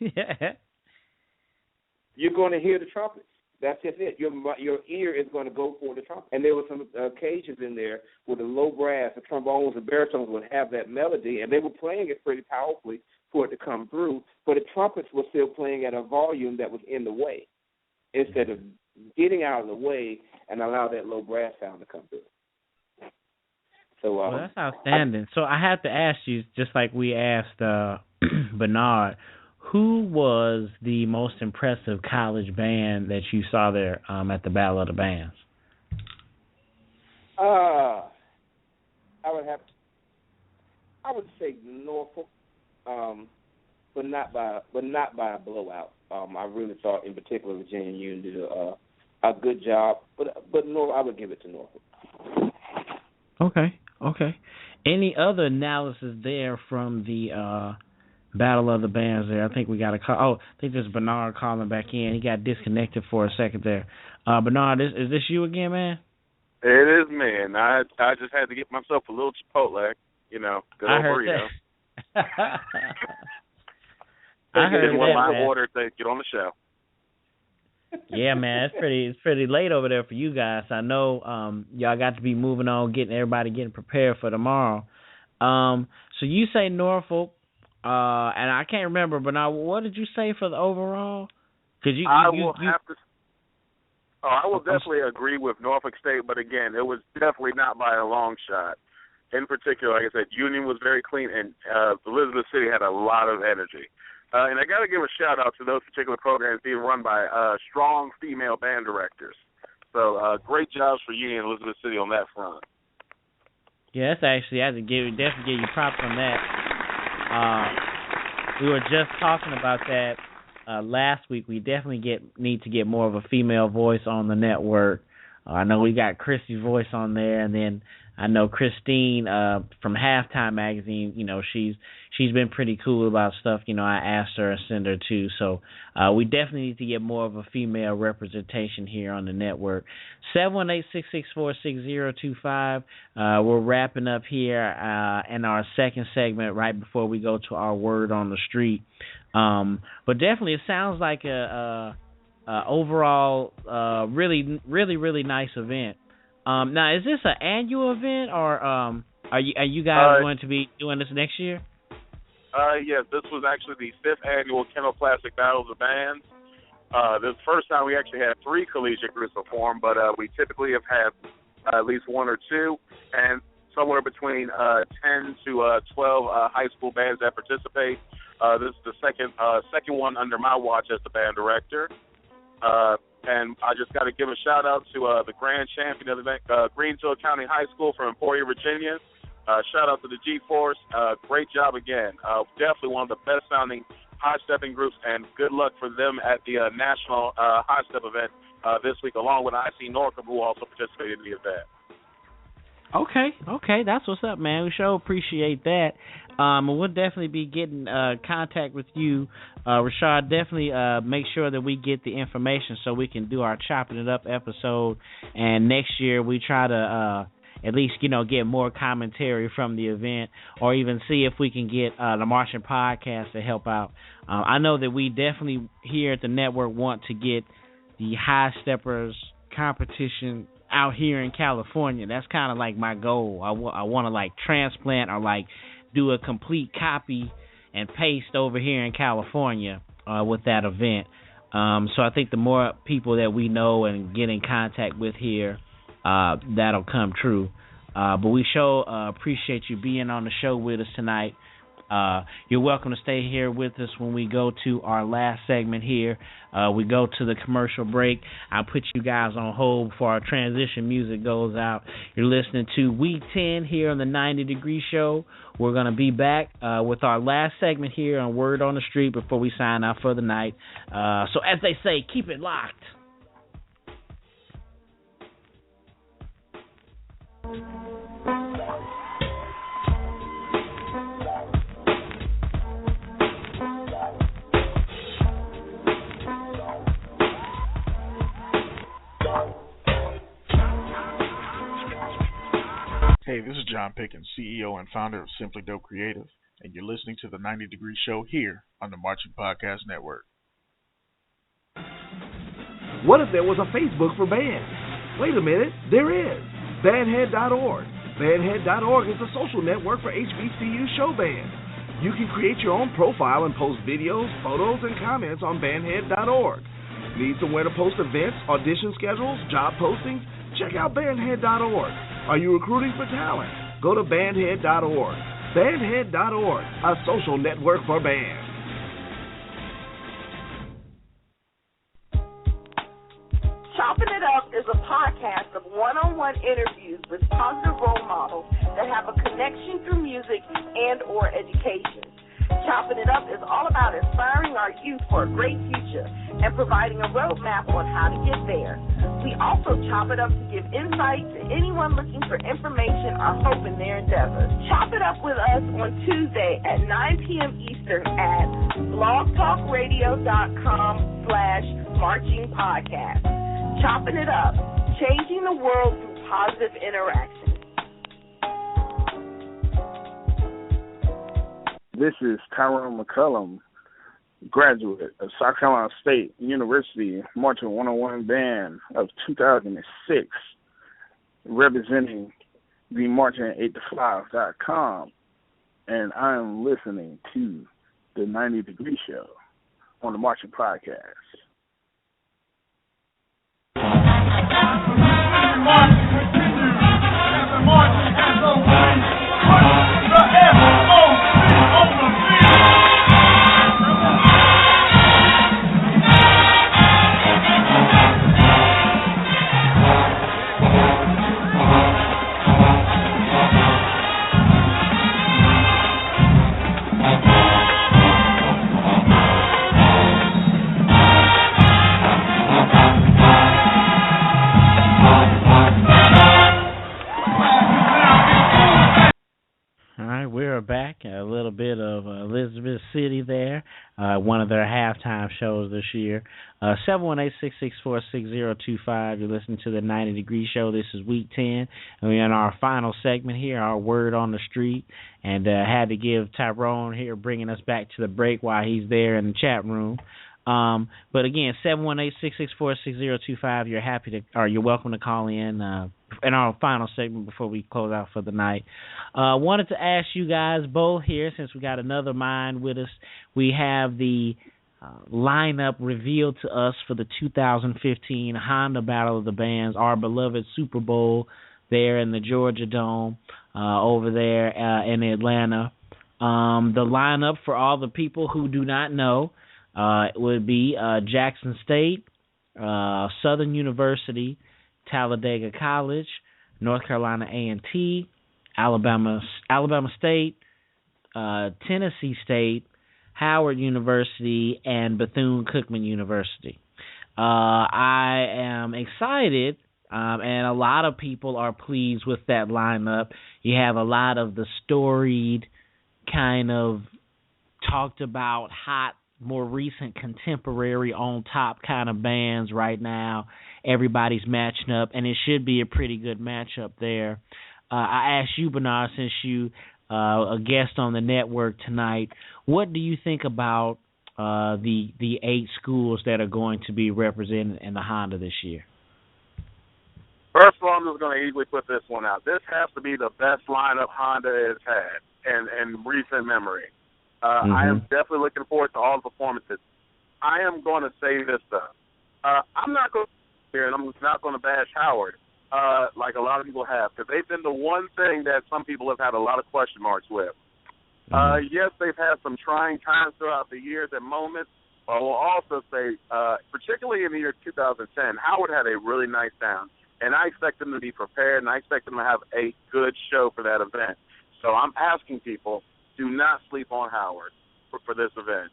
you're going to hear the trumpets. That's just it. Your ear is going to go for the trumpet. And there were some occasions in there where the low brass, the trombones and baritones would have that melody, and they were playing it pretty powerfully for it to come through, but the trumpets were still playing at a volume that was in the way, instead of getting out of the way and allow that low brass sound to come through. So well, that's outstanding. So I have to ask you, just like we asked Bernard, who was the most impressive college band that you saw there at the Battle of the Bands? I would say Norfolk, but not by a blowout. I really thought, in particular, Virginia Union did a good job, but no, I would give it to Norfolk. Okay. Any other analysis there from the Battle of the Bands there? I think we got a call. Oh, I think this is Bernard calling back in. He got disconnected for a second there. Bernard, is this you again, man? It is me, and I just had to get myself a little Chipotle, good old burrito. I heard that. My order to get on the show. Yeah, man, it's pretty late over there for you guys. I know y'all got to be moving on, everybody getting prepared for tomorrow. So you say Norfolk, and I can't remember, but now what did you say for the overall? I will definitely agree with Norfolk State, but again, it was definitely not by a long shot. In particular, like I said, Union was very clean, and Elizabeth City had a lot of energy. And I got to give a shout-out to those particular programs being run by strong female band directors. So great jobs for Union and Elizabeth City on that front. Yeah, that's actually, I have to definitely give you props on that. We were just talking about that last week. We definitely need to get more of a female voice on the network. I know we got Chrissy's voice on there, and then I know Christine from Halftime Magazine, she's been pretty cool about stuff. I asked her to send her too. So we definitely need to get more of a female representation here on the network. 718-664-6025. We're wrapping up here in our second segment right before we go to our word on the street. But definitely it sounds like a overall really, really, really nice event. Now, is this an annual event, or are you guys going to be doing this next year? Yes, this was actually the 5th annual Kennel Classic Battle of the Bands. This is the first time we actually had 3 collegiate groups perform, but we typically have had at least 1 or 2, and somewhere between 10 to 12 high school bands that participate. This is the second one under my watch as the band director. And I just got to give a shout-out to the grand champion of the event, Greenfield County High School from Emporia, Virginia. Shout-out to the G-Force. Great job again. Definitely one of the best-sounding high-stepping groups, and good luck for them at the National High-Step event this week, along with IC Norfolk, who also participated in the event. Okay, that's what's up, man. We sure appreciate that. We'll definitely be getting contact with you, Rashad. Definitely make sure that we get the information so we can do our Chopping It Up episode. And next year we try to at least get more commentary from the event, or even see if we can get the Marching Podcast to help out. I know that we definitely here at the network want to get the High Steppers competition out here in California. That's kind of like my goal. I want to transplant or do a complete copy and paste over here in California with that event. So I think the more people that we know and get in contact with here, that'll come true. But we sure appreciate you being on the show with us tonight. You're welcome to stay here with us when we go to our last segment here. We go to the commercial break. I'll put you guys on hold before our transition music goes out. You're listening to Week 10 here on the 90 Degree Show. We're going to be back with our last segment here on Word on the Street before we sign out for the night. So as they say, keep it locked. Hey, this is John Pickens, CEO and founder of Simply Dope Creative, and you're listening to the 90 Degree Show here on the Marching Podcast Network. What if there was a Facebook for bands? Wait a minute, there is. Bandhead.org. Bandhead.org is a social network for HBCU show bands. You can create your own profile and post videos, photos, and comments on Bandhead.org. Need somewhere to post events, audition schedules, job postings? Check out Bandhead.org. Are you recruiting for talent? Go to Bandhead.org. Bandhead.org, a social network for bands. Chopping It Up is a podcast of one-on-one interviews with positive role models that have a connection through music and or education. Chopping It Up is all about inspiring our youth for a great future and providing a roadmap on how to get there. We also chop it up to give insight to anyone looking for information or hope in their endeavors. Chop it up with us on Tuesday at 9 p.m. Eastern at blogtalkradio.com/marchingpodcast. Chopping It Up, changing the world through positive interaction. This is Tyrone McCullum, graduate of South Carolina State University Marching 101 Band of 2006, representing the Marching8to5.com, and I am listening to the 90 Degree Show on the Marching Podcast. Back a little bit of Elizabeth City there, one of their halftime shows this year. 718-664-6025. You're listening to the 90 Degree Show. This is week 10, and we're in our final segment here, our word on the street, and had to give Tyrone here bringing us back to the break while he's there in the chat room. But again, 718-664-6025. You're welcome to call in our final segment before we close out for the night. Wanted to ask you guys both here, since we got another mind with us. We have the lineup revealed to us for the 2015 Honda Battle of the Bands, our beloved Super Bowl there in the Georgia Dome over there in Atlanta. The lineup, for all the people who do not know, it would be Jackson State, Southern University, Talladega College, North Carolina A&T, Alabama State, Tennessee State, Howard University, and Bethune-Cookman University. I am excited, and a lot of people are pleased with that lineup. You have a lot of the storied, kind of talked about, hot, more recent contemporary on top kind of bands right now. Everybody's matching up, and it should be a pretty good matchup there. I asked you, Bernard, since you a guest on the network tonight, what do you think about the 8 schools that are going to be represented in the Honda this year? First of all, I'm just going to easily put this one out. This has to be the best lineup Honda has had in recent memory. I am definitely looking forward to all the performances. I am going to say this, though. I'm not going to here, and I'm not going to bash Howard like a lot of people have, because they've been the one thing that some people have had a lot of question marks with. Yes, they've had some trying times throughout the years and moments, but I will also say, particularly in the year 2010, Howard had a really nice sound, and I expect them to be prepared, and I expect them to have a good show for that event. So I'm asking people, do not sleep on Howard for this event.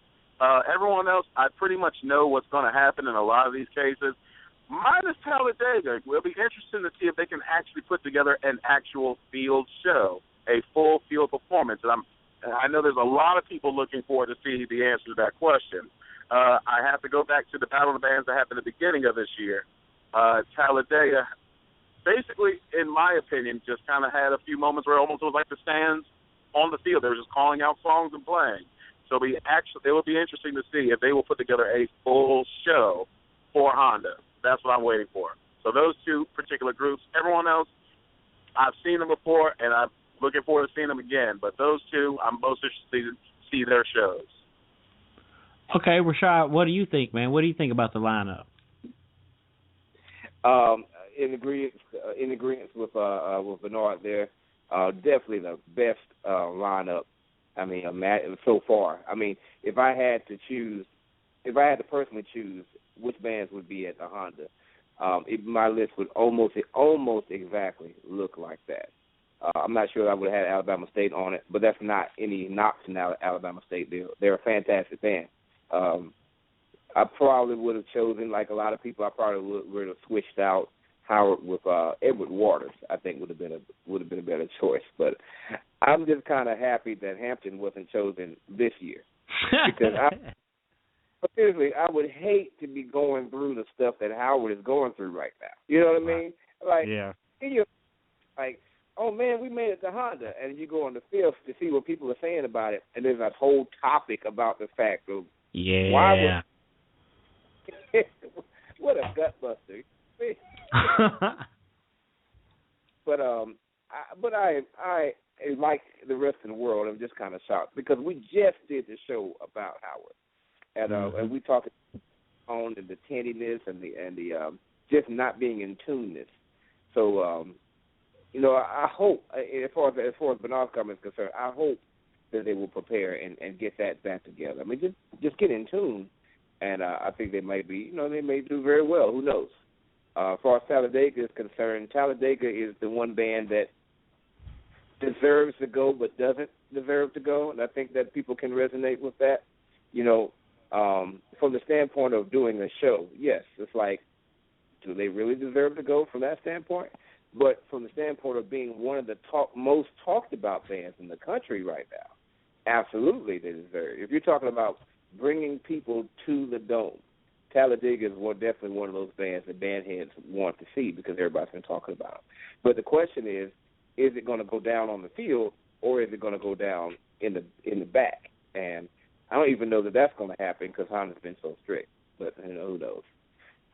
Everyone else, I pretty much know what's going to happen in a lot of these cases. Minus Talladega, it will be interesting to see if they can actually put together an actual field show, a full field performance. And I know there's a lot of people looking forward to see the answer to that question. I have to go back to the Battle of the Bands that happened at the beginning of this year. Talladega, basically, in my opinion, just kind of had a few moments where it almost was like the stands on the field. They were just calling out songs and playing. So it will be interesting to see if they will put together a full show for Honda. That's what I'm waiting for. So those two particular groups. Everyone else, I've seen them before, and I'm looking forward to seeing them again. But those two, I'm most interested to see their shows. Okay, Rashad, what do you think, man? What do you think about the lineup? In agreement with Bernard there, definitely the best lineup. I mean, so far. I mean, if I had to personally choose which bands would be at the Honda, my list would almost exactly look like that. I'm not sure I would have had Alabama State on it, but that's not any knocks in Alabama State. They're a fantastic band. I probably would have chosen, like a lot of people, I probably would have switched out Howard with Edward Waters. I think would have been a better choice. But I'm just kind of happy that Hampton wasn't chosen this year, because seriously, I would hate to be going through the stuff that Howard is going through right now. You know what I mean? Like, yeah. You're like, oh man, we made it to Honda, and you go on the field to see what people are saying about it, and there's a whole topic about the fact of why what a gut buster. But I like the rest of the world, I'm just kind of shocked because we just did the show about Howard, and we talked on the tinniness and the just not being in tuneness. So you know, I hope as far as Bernard's comment is concerned, I hope that they will prepare and get that back together. I mean, just get in tune. And I think they may do very well. Who knows? As far as Talladega is concerned, Talladega is the one band that deserves to go but doesn't deserve to go. And I think that people can resonate with that. You know, from the standpoint of doing a show, yes, it's like, do they really deserve to go from that standpoint? But from the standpoint of being one of the most talked about bands in the country right now, absolutely they deserve. If you're talking about bringing people to the Dome, Talladega is definitely one of those bands that band heads want to see because everybody's been talking about them. But the question is it going to go down on the field or is it going to go down in the back? And I don't even know that that's going to happen because Honda's been so strict. But who knows?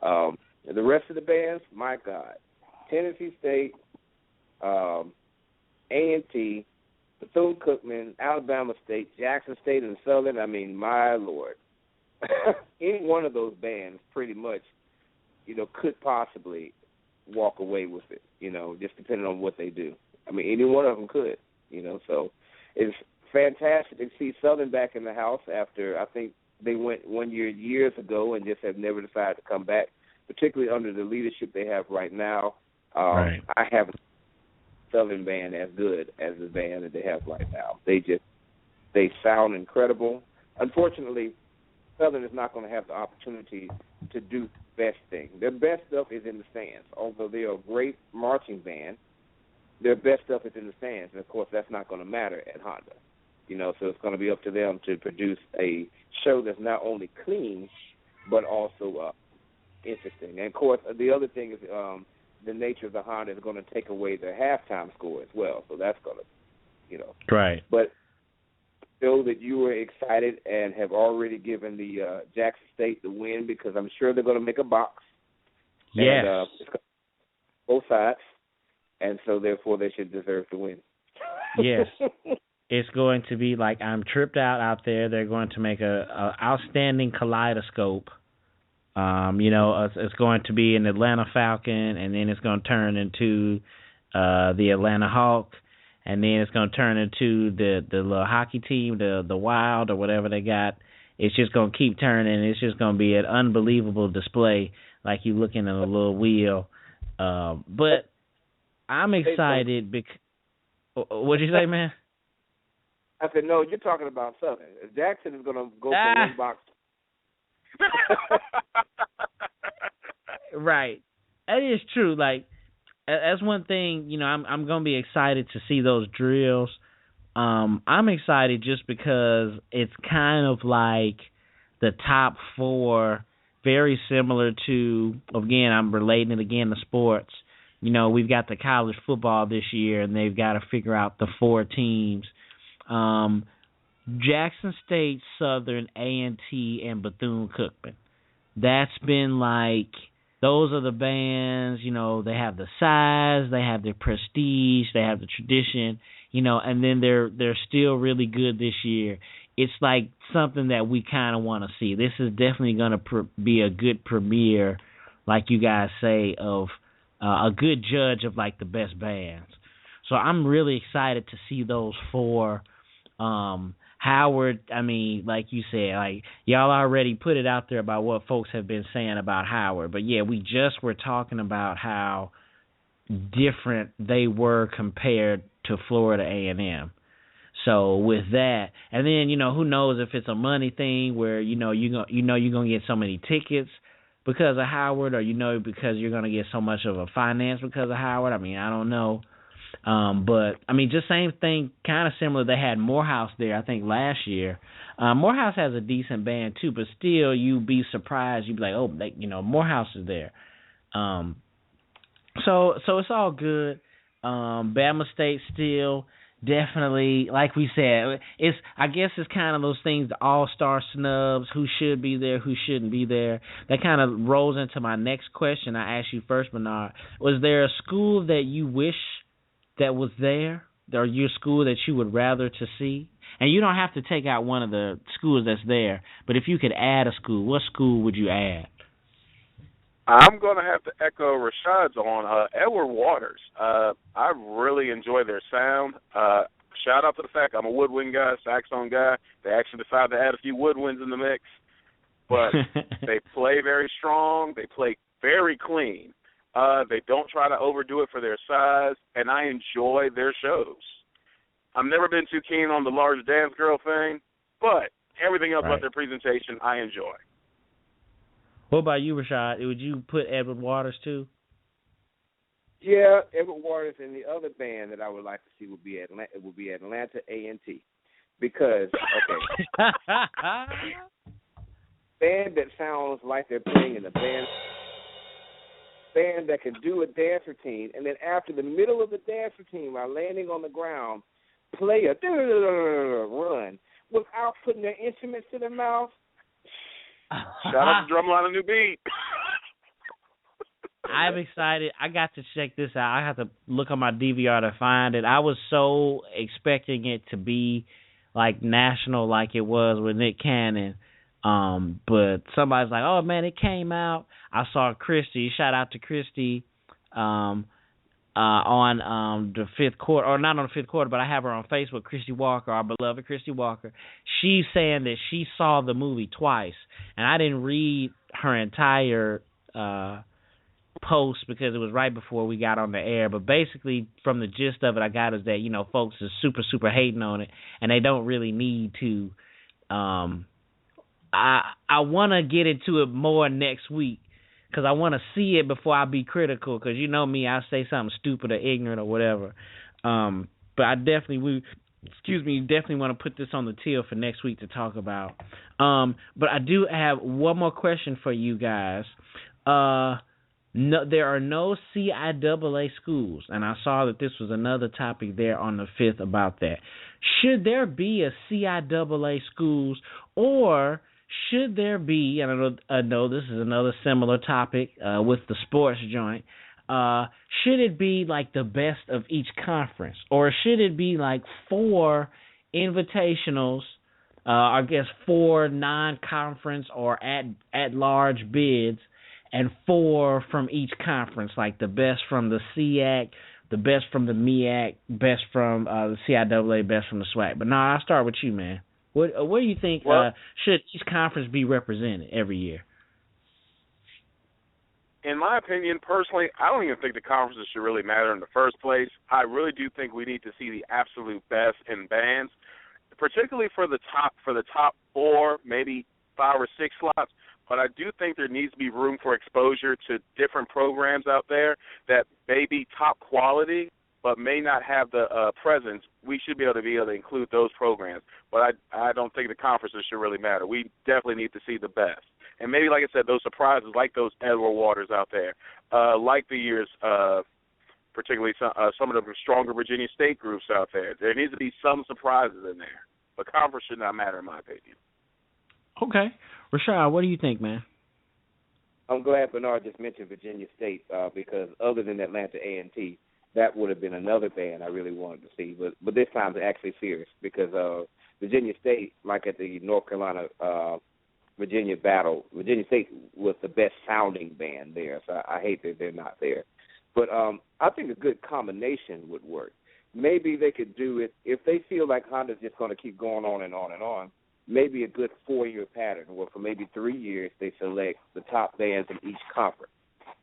The rest of the bands, my God, Tennessee State, A&T, Bethune-Cookman, Alabama State, Jackson State, and Southern, I mean, my Lord. Any one of those bands pretty much, could possibly walk away with it, just depending on what they do. I mean, any one of them could, so it's fantastic to see Southern back in the house after I think they went 1 year years ago and just have never decided to come back, particularly under the leadership they have right now. Right. I haven't Southern band as good as the band that they have right now. They sound incredible. Unfortunately, Southern is not going to have the opportunity to do the best thing. Their best stuff is in the stands. Although they are a great marching band, their best stuff is in the stands. And, of course, that's not going to matter at Honda. So it's going to be up to them to produce a show that's not only clean but also interesting. And, of course, the other thing is the nature of the Honda is going to take away their halftime score as well. So that's going to, Right. But know that you were excited and have already given the Jackson State the win because I'm sure they're going to make a box. Yes. And, it's both sides, and so therefore they should deserve to win. Yes. It's going to be like I'm tripped out there. They're going to make a outstanding kaleidoscope. It's going to be an Atlanta Falcon, and then it's going to turn into the Atlanta Hawk, and then it's going to turn into the little hockey team, the Wild or whatever they got. It's just going to keep turning. It's just going to be an unbelievable display, like you looking at a little wheel. But I'm excited because what'd you say, man? I said, no, you're talking about Southern. Jackson is going to go for one box. Right. That is true. Like, that's one thing, I'm going to be excited to see those drills. I'm excited just because it's kind of like the top four, very similar to, again, I'm relating it again to sports. We've got the college football this year, and they've got to figure out the four teams. Jackson State, Southern, A&T, and Bethune-Cookman. That's been like those are the bands, they have the size, they have the prestige, they have the tradition, and then they're still really good this year. It's like something that we kind of want to see. This is definitely going to be a good premiere, like you guys say, of a good judge of like the best bands. So I'm really excited to see those 4. Howard, I mean, like you said, like y'all already put it out there about what folks have been saying about Howard. But yeah, we just were talking about how different they were compared to Florida A&M. So with that, and then who knows if it's a money thing where you're gonna get so many tickets because of Howard, or because you're gonna get so much of a finance because of Howard. I mean, I don't know. But I mean, just same thing, kind of similar. They had Morehouse there, I think, last year. Morehouse has a decent band too, but still, you'd be surprised. You'd be like, oh, Morehouse is there. So it's all good. Bama State still definitely, like we said, I guess it's kind of those things, the all-star snubs, who should be there, who shouldn't be there. That kind of rolls into my next question. I asked you first, Bernard. Was there a school that you wish that was there, or your school that you would rather to see? And you don't have to take out one of the schools that's there, but if you could add a school, what school would you add? I'm going to have to echo Rashad's on Edward Waters. I really enjoy their sound. Shout out to the fact I'm a woodwind guy, saxophone guy. They actually decided to add a few woodwinds in the mix. But they play very strong. They play very clean. They don't try to overdo it for their size, and I enjoy their shows. I've never been too keen on the large dance girl thing, but everything else about their presentation I enjoy. What about you, Rashad? Would you put Edward Waters too? Yeah, Edward Waters, and the other band that I would like to see would be Atlanta A&T, because band that sounds like they're playing in a band that can do a dance routine, and then after the middle of the dance routine, while landing on the ground, play a run without putting their instruments to their mouth. Shout out to Drumline and New Beat. I'm excited. I got to check this out. I have to look on my DVR to find it. I was so expecting it to be like national, like it was with Nick Cannon. But somebody's like, oh man, it came out. I saw Christy. Shout out to Christy. On the fifth quarter, or not on the fifth quarter, but I have her on Facebook, Christy Walker, our beloved Christy Walker. She's saying that she saw the movie twice, and I didn't read her entire post because it was right before we got on the air, but basically from the gist of it I got is that, folks are super, super hating on it, and they don't really need to. I want to get into it more next week, because I want to see it before I be critical, because you know me, I say something stupid or ignorant or whatever. But I definitely want to put this on the till for next week to talk about. But I do have one more question for you guys. No, there are no CIAA schools, and I saw that this was another topic there on the 5th about that. Should there be a CIAA schools, or should there be, and I know this is another similar topic with the sports joint, should it be like the best of each conference, or should it be like 4 invitationals, I guess 4 non-conference or at-large bids, and 4 from each conference, like the best from the SEAC, the best from the MEAC, best from the CIAA, best from the SWAC. But no, I'll start with you, man. What do you think should each conference be represented every year? In my opinion, personally, I don't even think the conferences should really matter in the first place. I really do think we need to see the absolute best in bands, particularly for the top 4, maybe 5 or 6 slots. But I do think there needs to be room for exposure to different programs out there that may be top quality but may not have the presence. We should be able to include those programs. But I don't think the conferences should really matter. We definitely need to see the best. And maybe, like I said, those surprises like those Edward Waters out there, like the years, particularly some of the stronger Virginia State groups out there. There needs to be some surprises in there. But conference should not matter, in my opinion. Okay. Rashad, what do you think, man? I'm glad Bernard just mentioned Virginia State because other than Atlanta A&T, that would have been another band I really wanted to see. But this time it's actually serious because Virginia State, like at the North Carolina Virginia battle, Virginia State was the best sounding band there. So I hate that they're not there. But I think a good combination would work. Maybe they could do it if they feel like Honda's just going to keep going on and on and on. Maybe a good 4-year pattern where for maybe 3 years they select the top bands in each conference.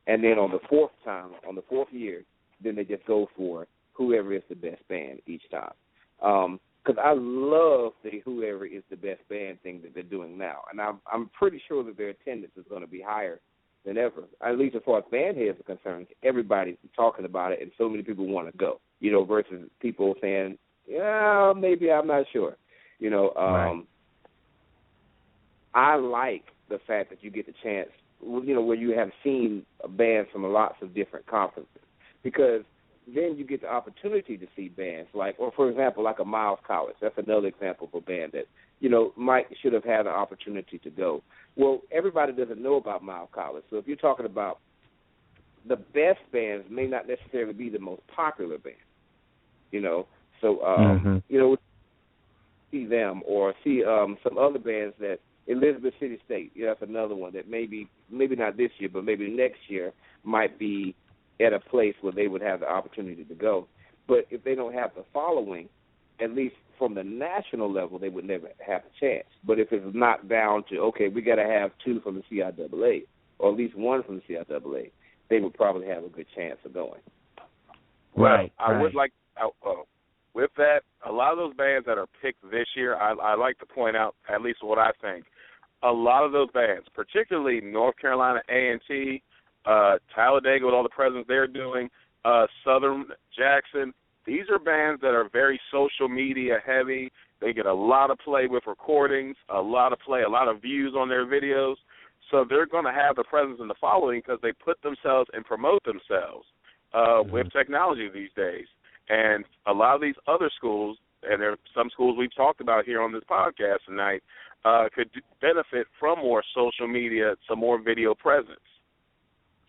And then on the fourth year, then they just go for whoever is the best band each time. Because I love the whoever is the best band thing that they're doing now. And I'm pretty sure that their attendance is going to be higher than ever. At least as far as band heads are concerned, everybody's talking about it and so many people want to go, versus people saying, yeah, maybe I'm not sure. Right. I like the fact that you get the chance, where you have seen bands from lots of different conferences, because then you get the opportunity to see bands for example, like a Miles College. That's another example of a band that, should have had an opportunity to go. Well, everybody doesn't know about Miles College. So if you're talking about the best bands may not necessarily be the most popular bands, see them or see some other bands that Elizabeth City State, that's another one that maybe not this year, but maybe next year might be at a place where they would have the opportunity to go. But if they don't have the following, at least from the national level, they would never have a chance. But if it's not down to, okay, we got to have 2 from the CIAA, or at least 1 from the CIAA, they would probably have a good chance of going. Right. I would like, with that, a lot of those bands that are picked this year, I like to point out, at least what I think, a lot of those bands, particularly North Carolina A&T, Talladega with all the presence they're doing, Southern Jackson, these are bands that are very social media heavy. They get a lot of play with recordings, a lot of views on their videos. So they're going to have the presence and the following because they put themselves and promote themselves with technology these days. And a lot of these other schools, and there are some schools we've talked about here on this podcast tonight, could benefit from more social media, some more video presence.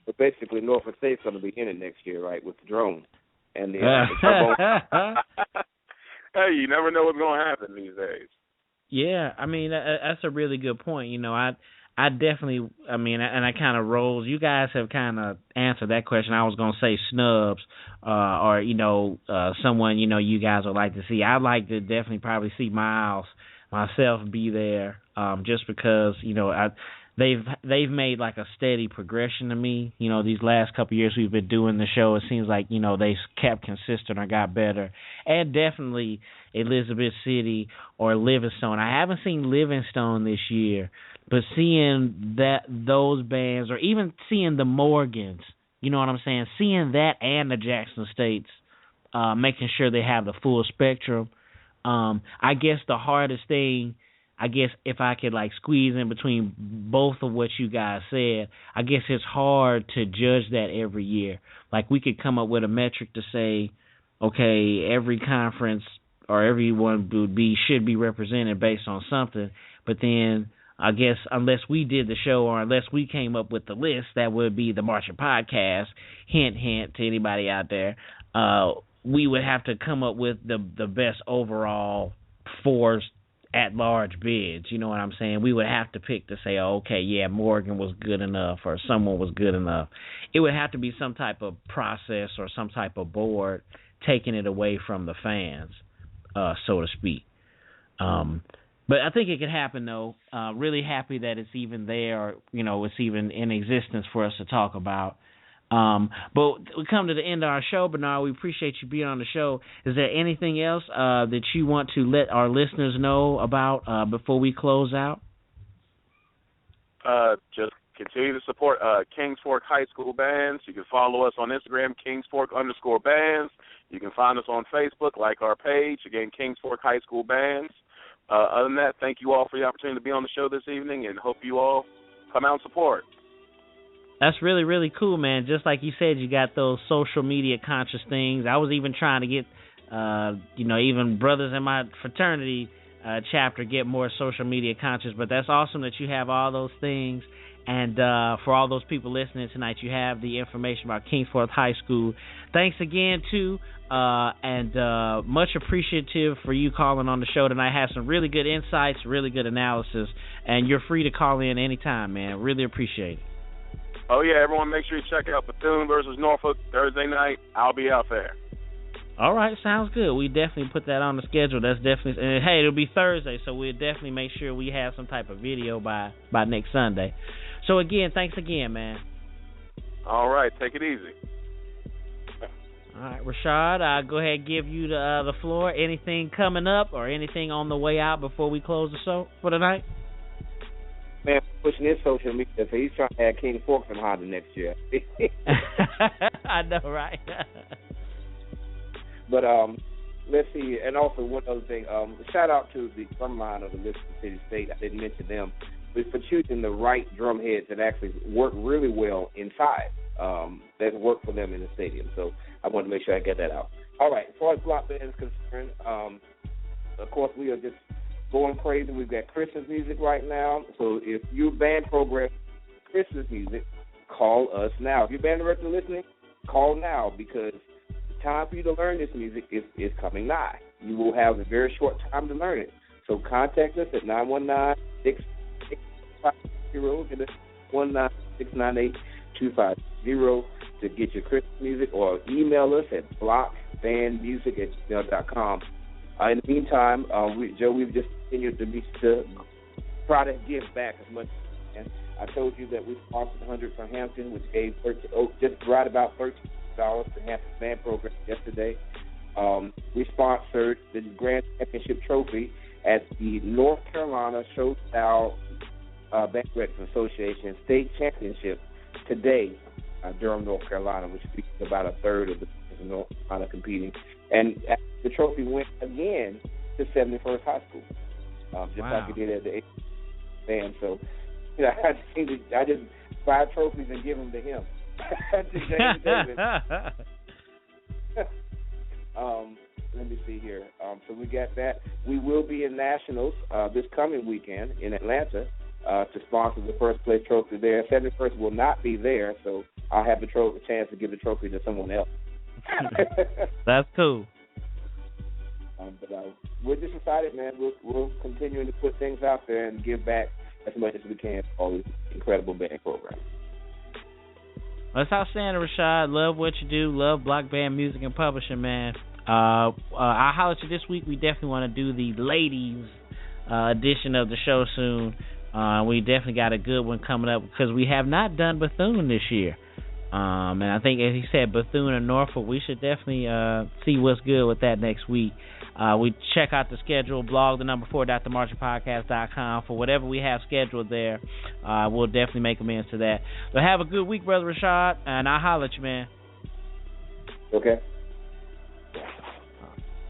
But basically, Norfolk State's going to be in it next year, right, with the drone. And the hey, you never know what's going to happen these days. Yeah, I mean, that's a really good point. I definitely, and I kind of rolled. You guys have kind of answered that question. I was going to say snubs or, someone, you guys would like to see. I'd like to definitely probably see Miles myself be there just because, they've made like a steady progression to me. These last couple of years we've been doing the show, it seems like, they kept consistent or got better. And definitely Elizabeth City or Livingstone. I haven't seen Livingstone this year, but seeing those bands or even seeing the Morgans, you know what I'm saying? Seeing that and the Jackson States, making sure they have the full spectrum. I guess the hardest thing, if I could squeeze in between both of what you guys said, I guess it's hard to judge that every year. We could come up with a metric to say, okay, every conference or everyone should be represented based on something. But then I guess unless we did the show or unless we came up with the list, that would be the Marching Podcast. Hint, hint to anybody out there. We would have to come up with the best overall 4 at-large bids, you know what I'm saying? We would have to pick to say, okay, yeah, Morgan was good enough or someone was good enough. It would have to be some type of process or some type of board taking it away from the fans, so to speak. But I think it could happen, though. Really happy that it's even there or, it's even in existence for us to talk about. But we come to the end of our show, Bernard. We appreciate you being on the show. Is there anything else that you want to let our listeners know about before we close out? Just continue to support Kings Fork High School Bands. You can follow us on Instagram, KingsFork_bands. You can find us on Facebook, like our page, again, Kings Fork High School Bands. Other than that, thank you all for the opportunity to be on the show this evening, and hope you all come out and support. That's really, really cool, man. Just like you said, you got those social media conscious things. I was even trying to get, even brothers in my fraternity chapter get more social media conscious. But that's awesome that you have all those things. And for all those people listening tonight, you have the information about Kingsforth High School. Thanks again, too, and much appreciative for you calling on the show tonight. Have some really good insights, really good analysis, and you're free to call in anytime, man. Really appreciate it. Oh, yeah, everyone make sure you check out Bethune versus Norfolk Thursday night. I'll be out there. All right, sounds good. We definitely put that on the schedule. That's definitely, and hey, it'll be Thursday, so we'll definitely make sure we have some type of video by next Sunday. So again, thanks again, man. All right, take it easy. All right, Rashad, I'll go ahead and give you the floor. Anything coming up or anything on the way out before we close the show for tonight? Man, pushing his social media, so he's trying to have King Forks and Honda next year. I know, right? But let's see, and also one other thing, shout out to the drum line of the Lisbon City State. I didn't mention them, but for choosing the right drum heads that actually work really well inside. That work for them in the stadium. So I want to make sure I get that out. All right, as far as block band is concerned, of course we are just going crazy. We've got Christmas music right now. So if your band program Christmas music, call us now. If your band director listening, call now, because the time for you to learn this music is coming nigh. You will have a very short time to learn it. So contact us at 919-698-250 to get your Christmas music, or email us at blockbandmusic@gmail.com. In the meantime, we've just continued to try to give back as much as we can. I told you that we sponsored 100 for Hampton, which gave just right about $13 to Hampton band program yesterday. We sponsored the Grand Championship Trophy at the North Carolina Show Style Band Directors Association State Championship today, Durham, North Carolina, which is about a third of the North Carolina competing. And the trophy went again to 71st High School, just like it did at the 8th band. So, you know, I just 5 trophies and give them to him. To James Davis. Let me see here. So we got that. We will be in Nationals this coming weekend in Atlanta to sponsor the first place trophy there. 71st will not be there, so I'll have the chance to give the trophy to someone else. That's cool. But we're just excited, man. We're continuing to put things out there and give back as much as we can for all these incredible band programs. That's outstanding, Rashad. Love what you do. Love Block Band Music and Publishing, man. I'll holler at you this week. We definitely want to do the ladies edition of the show soon. We definitely got a good one coming up because we have not done Bethune this year. And I think, as he said, Bethune and Norfolk, we should definitely see what's good with that next week. We check out the schedule, blog 4.themarchingpodcast.com for whatever we have scheduled there. We'll definitely make amends to that. But have a good week, Brother Rashad, and I'll holler at you, man. Okay.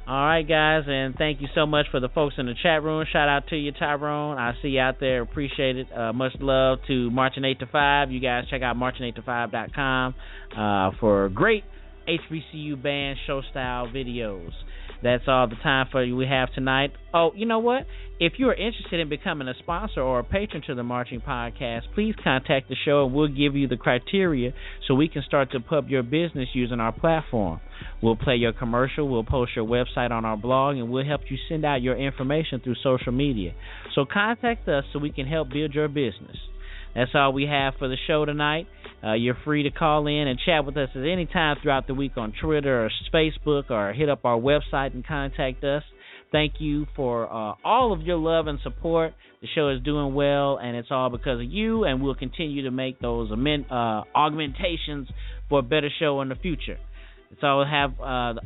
All right, guys, and thank you so much for the folks in the chat room. Shout out to you, Tyrone. I see you out there. Appreciate it. Much love to Marching 8 to 5. You guys check out marching8to5.com for great HBCU band show style videos. That's all the time for you we have tonight. Oh, you know what? If you are interested in becoming a sponsor or a patron to the Marching Podcast, please contact the show and we'll give you the criteria so we can start to pub your business using our platform. We'll play your commercial, we'll post your website on our blog, and we'll help you send out your information through social media. So contact us so we can help build your business. That's all we have for the show tonight. You're free to call in and chat with us at any time throughout the week on Twitter or Facebook, or hit up our website and contact us. Thank you for all of your love and support. The show is doing well, and it's all because of you, and we'll continue to make those augmentations for a better show in the future. That's all we have,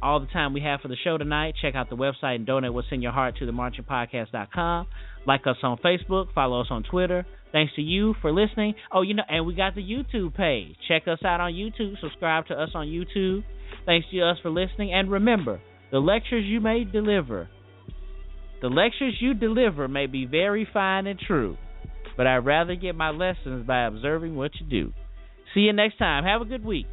all the time we have for the show tonight. Check out the website and donate what's in your heart to themarchingpodcast.com. Like us on Facebook. Follow us on Twitter. Thanks to you for listening. Oh, you know, and we got the YouTube page. Check us out on YouTube. Subscribe to us on YouTube. Thanks to us for listening. And remember, the lectures you deliver may be very fine and true, but I'd rather get my lessons by observing what you do. See you next time. Have a good week.